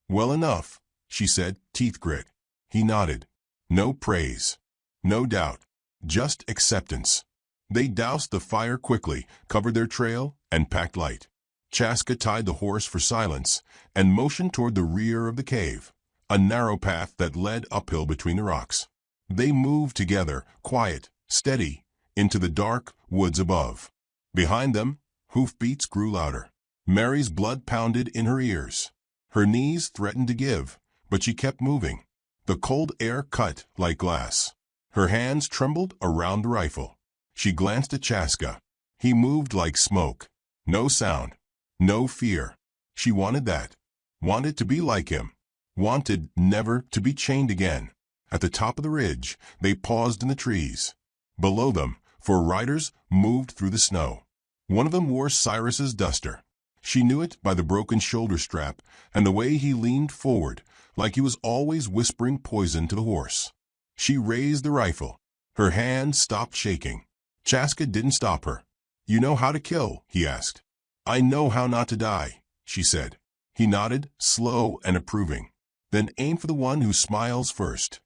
"Well enough," she said, teeth grit. He nodded. No praise. No doubt. Just acceptance. They doused the fire quickly, covered their trail, and packed light. Chaska tied the horse for silence and motioned toward the rear of the cave, a narrow path that led uphill between the rocks. They moved together, quiet, steady, into the dark woods above. Behind them, hoofbeats grew louder. Mary's blood pounded in her ears. Her knees threatened to give, but she kept moving. The cold air cut like glass. Her hands trembled around the rifle. She glanced at Chaska. He moved like smoke. No sound. No fear. She wanted that. Wanted to be like him. Wanted never to be chained again. At the top of the ridge, they paused in the trees. Below them, 4 riders moved through the snow. One of them wore Cyrus's duster. She knew it by the broken shoulder strap and the way he leaned forward, like he was always whispering poison to the horse. She raised the rifle. Her hand stopped shaking. Chaska didn't stop her. "You know how to kill?" he asked. "I know how not to die," she said. He nodded, slow and approving. "Then aim for the one who smiles first."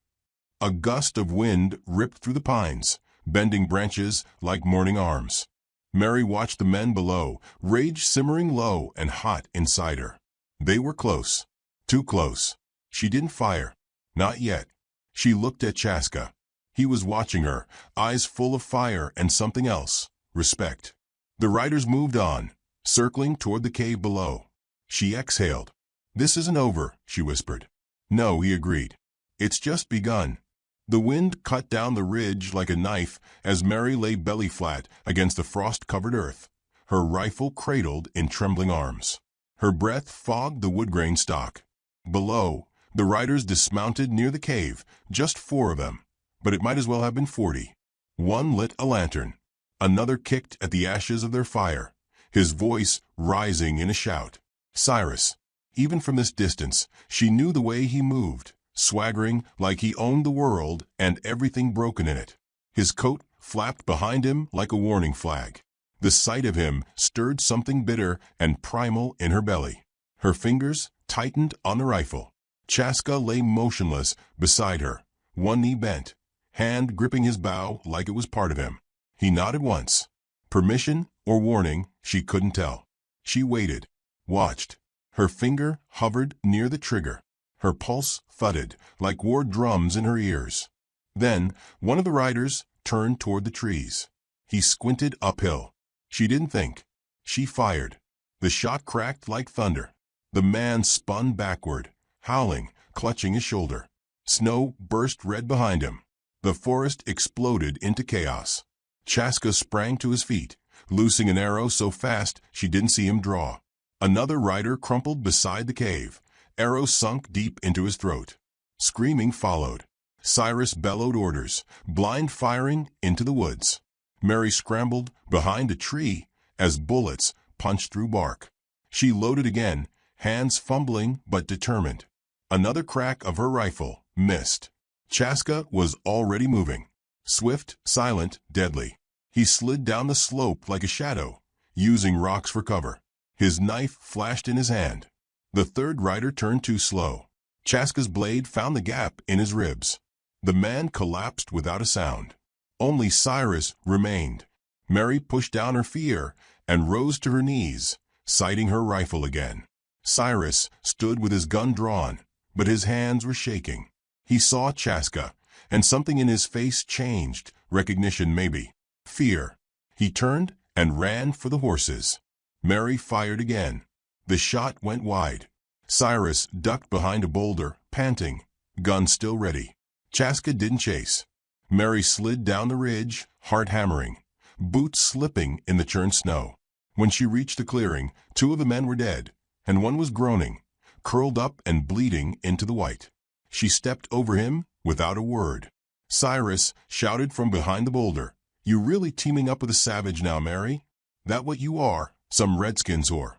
A gust of wind ripped through the pines, bending branches like morning arms. Mary watched the men below, rage simmering low and hot inside her. They were close. Too close. She didn't fire. Not yet. She looked at Chaska. He was watching her, eyes full of fire and something else, respect. The riders moved on, circling toward the cave below. She exhaled. "This isn't over," she whispered. "No," he agreed. "It's just begun." The wind cut down the ridge like a knife as Mary lay belly flat against the frost-covered earth, her rifle cradled in trembling arms. Her breath fogged the wood-grain stock. Below, the riders dismounted near the cave, just 4 of them, but it might as well have been 40. One lit a lantern. Another kicked at the ashes of their fire, his voice rising in a shout. Cyrus. Even from this distance, she knew the way he moved, swaggering like he owned the world and everything broken in it. His coat flapped behind him like a warning flag. The sight of him stirred something bitter and primal in her belly. Her fingers tightened on the rifle. Chaska lay motionless beside her, one knee bent, hand gripping his bow like it was part of him. He nodded once. Permission or warning, she couldn't tell. She waited, watched. Her finger hovered near the trigger. Her pulse thudded like war drums in her ears. Then one of the riders turned toward the trees. He squinted uphill. She didn't think. She fired. The shot cracked like thunder. The man spun backward, howling, clutching his shoulder. Snow burst red behind him. The forest exploded into chaos. Chaska sprang to his feet, loosing an arrow so fast she didn't see him draw. Another rider crumpled beside the cave. Arrow sunk deep into his throat. Screaming followed. Cyrus bellowed orders, blind firing into the woods. Mary scrambled behind a tree as bullets punched through bark. She loaded again, hands fumbling but determined. Another crack of her rifle missed. Chaska was already moving. Swift, silent, deadly. He slid down the slope like a shadow, using rocks for cover. His knife flashed in his hand. The third rider turned too slow. Chaska's blade found the gap in his ribs. The man collapsed without a sound. Only Cyrus remained. Mary pushed down her fear and rose to her knees, sighting her rifle again. Cyrus stood with his gun drawn, but his hands were shaking. He saw Chaska, and something in his face changed, recognition maybe, fear. He turned and ran for the horses. Mary fired again. The shot went wide. Cyrus ducked behind a boulder, panting, gun still ready. Chaska didn't chase. Mary slid down the ridge, heart hammering, boots slipping in the churned snow. When she reached the clearing, 2 of the men were dead, and one was groaning, curled up and bleeding into the white. She stepped over him without a word. Cyrus shouted from behind the boulder, "You really teaming up with a savage now, Mary? That what you are, some redskin's whore?"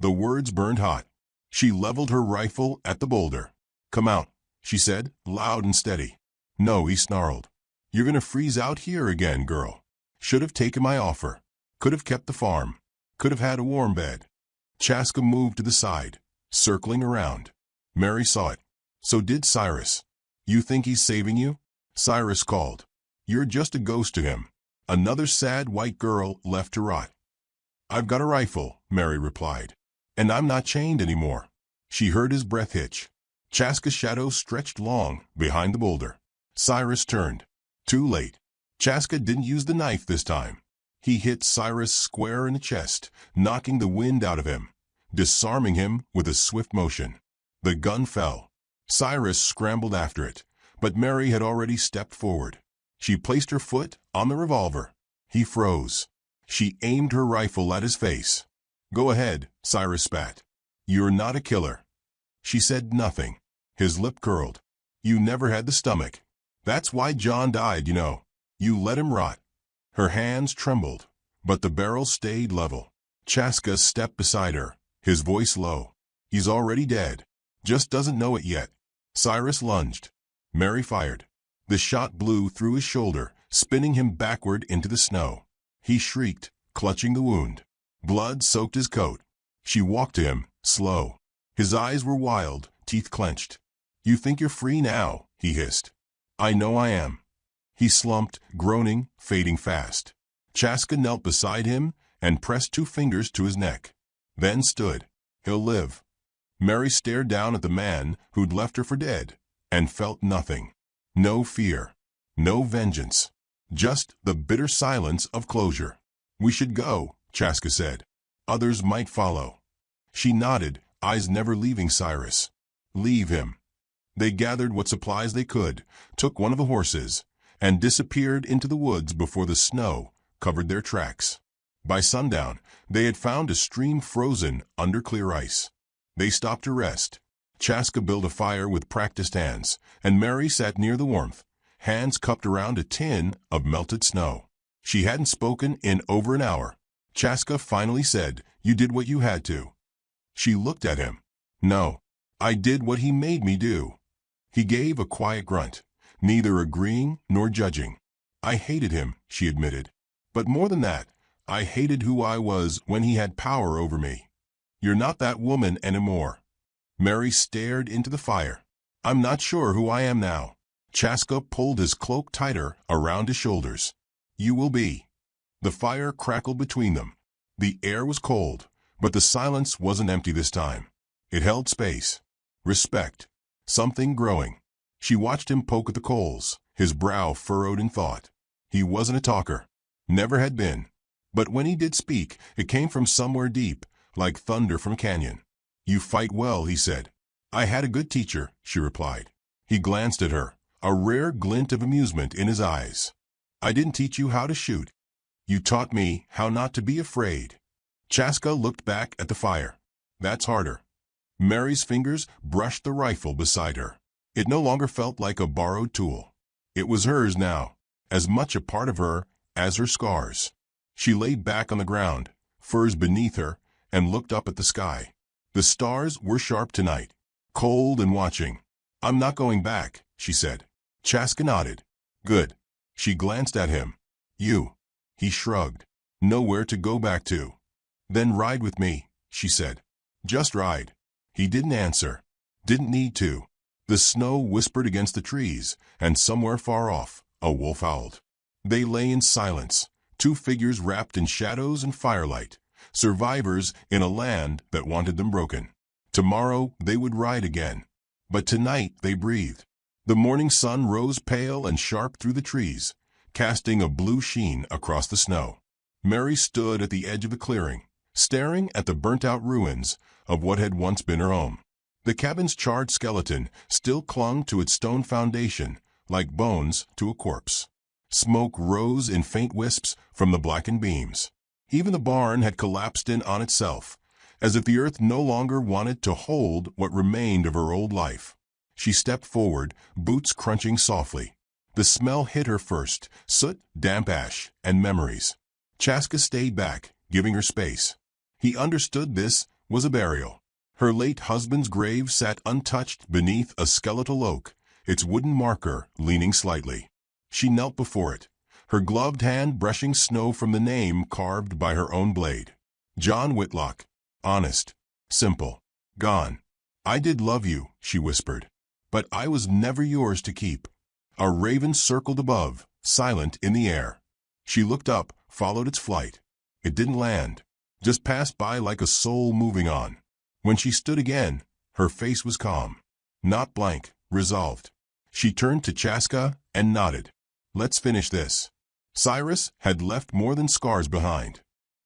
The words burned hot. She leveled her rifle at the boulder. "Come out," she said, loud and steady. "No," he snarled. "You're gonna freeze out here again, girl. Should have taken my offer. Could have kept the farm. Could have had a warm bed." Chaska moved to the side, circling around. Mary saw it. So did Cyrus. "You think he's saving you?" Cyrus called. "You're just a ghost to him. Another sad white girl left to rot." "I've got a rifle," Mary replied. "And I'm not chained anymore." She heard his breath hitch. Chaska's shadow stretched long behind the boulder. Cyrus turned. Too late. Chaska didn't use the knife this time. He hit Cyrus square in the chest, knocking the wind out of him, disarming him with a swift motion. The gun fell. Cyrus scrambled after it, but Mary had already stepped forward. She placed her foot on the revolver. He froze. She aimed her rifle at his face. "Go ahead," Cyrus spat. "You're not a killer." She said nothing. His lip curled. "You never had the stomach. That's why John died, you know. You let him rot." Her hands trembled, but the barrel stayed level. Chaska stepped beside her, his voice low. "He's already dead. Just doesn't know it yet." Cyrus lunged. Mary fired. The shot blew through his shoulder, spinning him backward into the snow. He shrieked, clutching the wound. Blood soaked his coat. She walked to him, slow. His eyes were wild, teeth clenched. "You think you're free now," he hissed. "I know I am." He slumped, groaning, fading fast. Chaska knelt beside him and pressed 2 fingers to his neck. Then stood. "He'll live." Mary stared down at the man who'd left her for dead, and felt nothing. No fear. No vengeance. Just the bitter silence of closure. "We should go," Chaska said. "Others might follow." She nodded, eyes never leaving Cyrus. "Leave him." They gathered what supplies they could, took one of the horses, and disappeared into the woods before the snow covered their tracks. By sundown, they had found a stream frozen under clear ice. They stopped to rest. Chaska built a fire with practiced hands, and Mary sat near the warmth, hands cupped around a tin of melted snow. She hadn't spoken in over an hour. Chaska finally said, "You did what you had to." She looked at him. "No, I did what he made me do." He gave a quiet grunt, neither agreeing nor judging. "I hated him," she admitted. "But more than that, I hated who I was when he had power over me." "You're not that woman anymore." Mary stared into the fire. "I'm not sure who I am now." Chaska pulled his cloak tighter around his shoulders. "You will be." The fire crackled between them. The air was cold, but the silence wasn't empty this time. It held space. Respect. Something growing. She watched him poke at the coals, his brow furrowed in thought. He wasn't a talker. Never had been. But when he did speak, it came from somewhere deep, like thunder from a canyon. "You fight well," he said. "I had a good teacher," she replied. He glanced at her, a rare glint of amusement in his eyes. "I didn't teach you how to shoot. You taught me how not to be afraid." Chaska looked back at the fire. "That's harder." Mary's fingers brushed the rifle beside her. It no longer felt like a borrowed tool. It was hers now, as much a part of her as her scars. She lay back on the ground, furs beneath her, and looked up at the sky. The stars were sharp tonight, cold and watching. "I'm not going back," she said. Chaska nodded. "Good." She glanced at him. "You." He shrugged. "Nowhere to go back to." "Then ride with me," she said. "Just ride." He didn't answer. Didn't need to. The snow whispered against the trees, and somewhere far off, a wolf howled. They lay in silence, two figures wrapped in shadows and firelight, survivors in a land that wanted them broken. Tomorrow they would ride again. But tonight they breathed. The morning sun rose pale and sharp through the trees, casting a blue sheen across the snow. Mary stood at the edge of the clearing, staring at the burnt-out ruins of what had once been her home. The cabin's charred skeleton still clung to its stone foundation, like bones to a corpse. Smoke rose in faint wisps from the blackened beams. Even the barn had collapsed in on itself, as if the earth no longer wanted to hold what remained of her old life. She stepped forward, boots crunching softly. The smell hit her first, soot, damp ash, and memories. Chaska stayed back, giving her space. He understood this was a burial. Her late husband's grave sat untouched beneath a skeletal oak, its wooden marker leaning slightly. She knelt before it, her gloved hand brushing snow from the name carved by her own blade. John Whitlock. Honest. Simple. Gone. I did love you, she whispered. But I was never yours to keep. A raven circled above, silent in the air. She looked up, followed its flight. It didn't land, just passed by like a soul moving on. When she stood again, her face was calm. Not blank, resolved. She turned to Chaska and nodded. Let's finish this. Cyrus had left more than scars behind.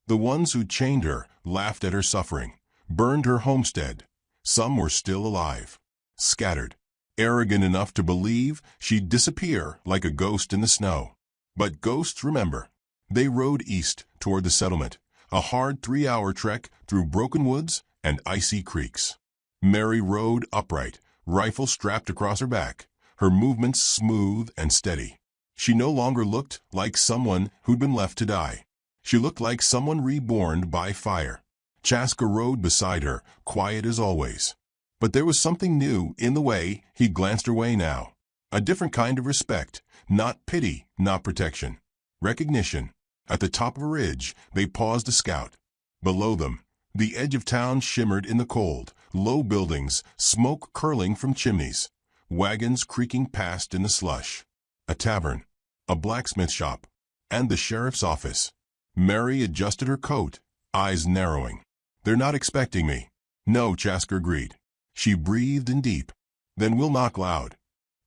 The ones who chained her laughed at her suffering, burned her homestead. Some were still alive, scattered, arrogant enough to believe she'd disappear like a ghost in the snow. But ghosts remember. They rode east toward the settlement, a hard 3-hour trek through broken woods and icy creeks. Mary rode upright, rifle strapped across her back, her movements smooth and steady. She no longer looked like someone who'd been left to die. She looked like someone reborn by fire. Chaska rode beside her, quiet as always. But there was something new in the way he glanced her way now. A different kind of respect, not pity, not protection. Recognition. At the top of a ridge, they paused to scout. Below them, the edge of town shimmered in the cold, low buildings, smoke curling from chimneys, wagons creaking past in the slush. A tavern, a blacksmith shop, and the sheriff's office. Mary adjusted her coat, eyes narrowing. They're not expecting me. No, Chaska agreed. She breathed in deep. Then we'll knock loud.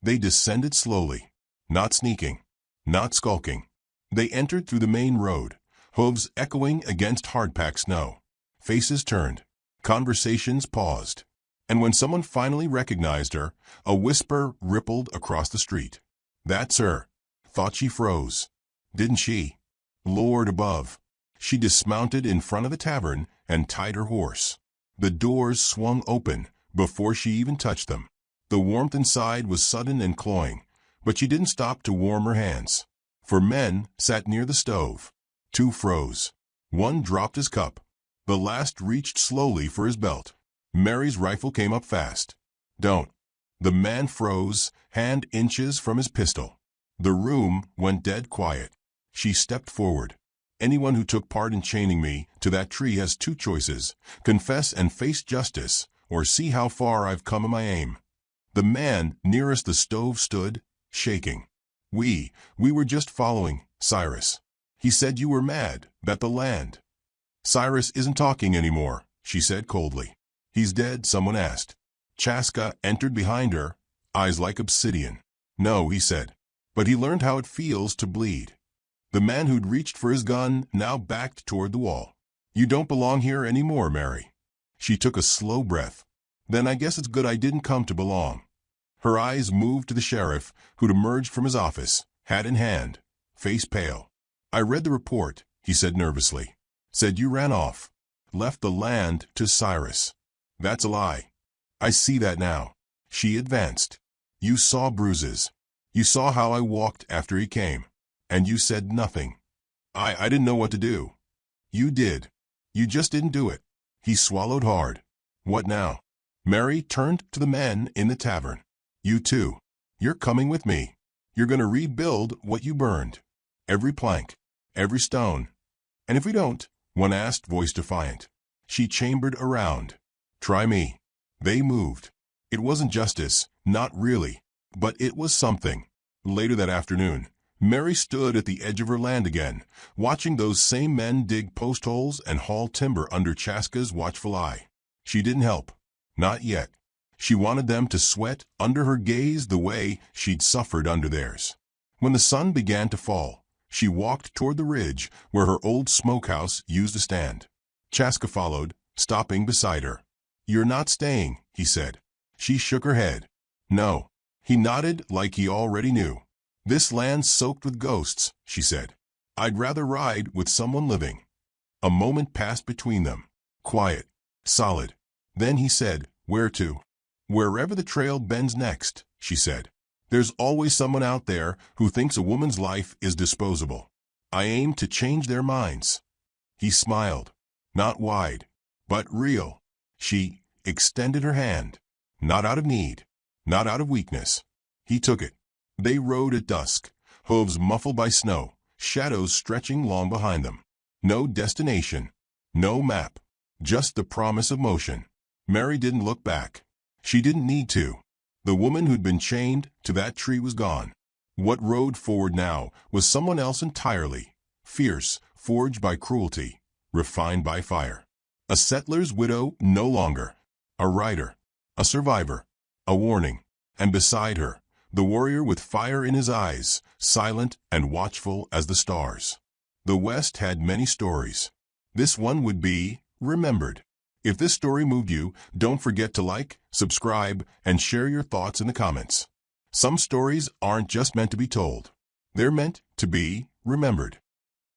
They descended slowly, not sneaking, not skulking. They entered through the main road, hooves echoing against hard-packed snow. Faces turned. Conversations paused. And when someone finally recognized her, a whisper rippled across the street. That's her. Thought she froze. Didn't she? Lord above. She dismounted in front of the tavern and tied her horse. The doors swung open before she even touched them. The warmth inside was sudden and cloying, but she didn't stop to warm her hands. For men sat near the stove. 2 froze. One dropped his cup. The last reached slowly for his belt. Mary's rifle came up fast. Don't. The man froze, hand inches from his pistol. The room went dead quiet. She stepped forward. Anyone who took part in chaining me to that tree has 2 choices: confess and face justice, or see how far I've come in my aim. The man nearest the stove stood, shaking. We were just following Cyrus. He said you were mad, that the land. Cyrus isn't talking anymore, she said coldly. He's dead, someone asked. Chaska entered behind her, eyes like obsidian. No, he said. But he learned how it feels to bleed. The man who'd reached for his gun now backed toward the wall. You don't belong here anymore, Mary. She took a slow breath. Then I guess it's good I didn't come to belong. Her eyes moved to the sheriff, who'd emerged from his office, hat in hand, face pale. I read the report, he said nervously. Said you ran off. Left the land to Cyrus. That's a lie. I see that now. She advanced. You saw bruises. You saw how I walked after he came. And you said nothing. I didn't know what to do. You did. You just didn't do it. He swallowed hard. What now? Mary turned to the men in the tavern. You too. You're coming with me. You're going to rebuild what you burned. Every plank. Every stone. And if we don't, one asked, voice defiant. She chambered around. Try me. They moved. It wasn't justice, not really, but it was something. Later that afternoon, Mary stood at the edge of her land again, watching those same men dig post holes and haul timber under Chaska's watchful eye. She didn't help. Not yet. She wanted them to sweat under her gaze the way she'd suffered under theirs. When the sun began to fall, she walked toward the ridge where her old smokehouse used to stand. Chaska followed, stopping beside her. "You're not staying," he said. She shook her head. "No." He nodded like he already knew. "This land's soaked with ghosts," she said. "I'd rather ride with someone living." A moment passed between them. Quiet. Solid. Then he said, "Where to?" "Wherever the trail bends next," she said. "There's always someone out there who thinks a woman's life is disposable. I aim to change their minds." He smiled. Not wide, but real. She extended her hand. Not out of need. Not out of weakness. He took it. They rode at dusk, hooves muffled by snow, shadows stretching long behind them. No destination. No map. Just the promise of motion. Mary didn't look back. She didn't need to. The woman who'd been chained to that tree was gone. What rode forward now was someone else entirely. Fierce, forged by cruelty, refined by fire. A settler's widow no longer. A rider. A survivor. A warning. And beside her, the warrior with fire in his eyes, silent and watchful as the stars. The West had many stories. This one would be remembered. If this story moved you, don't forget to like, subscribe, and share your thoughts in the comments. Some stories aren't just meant to be told. They're meant to be remembered.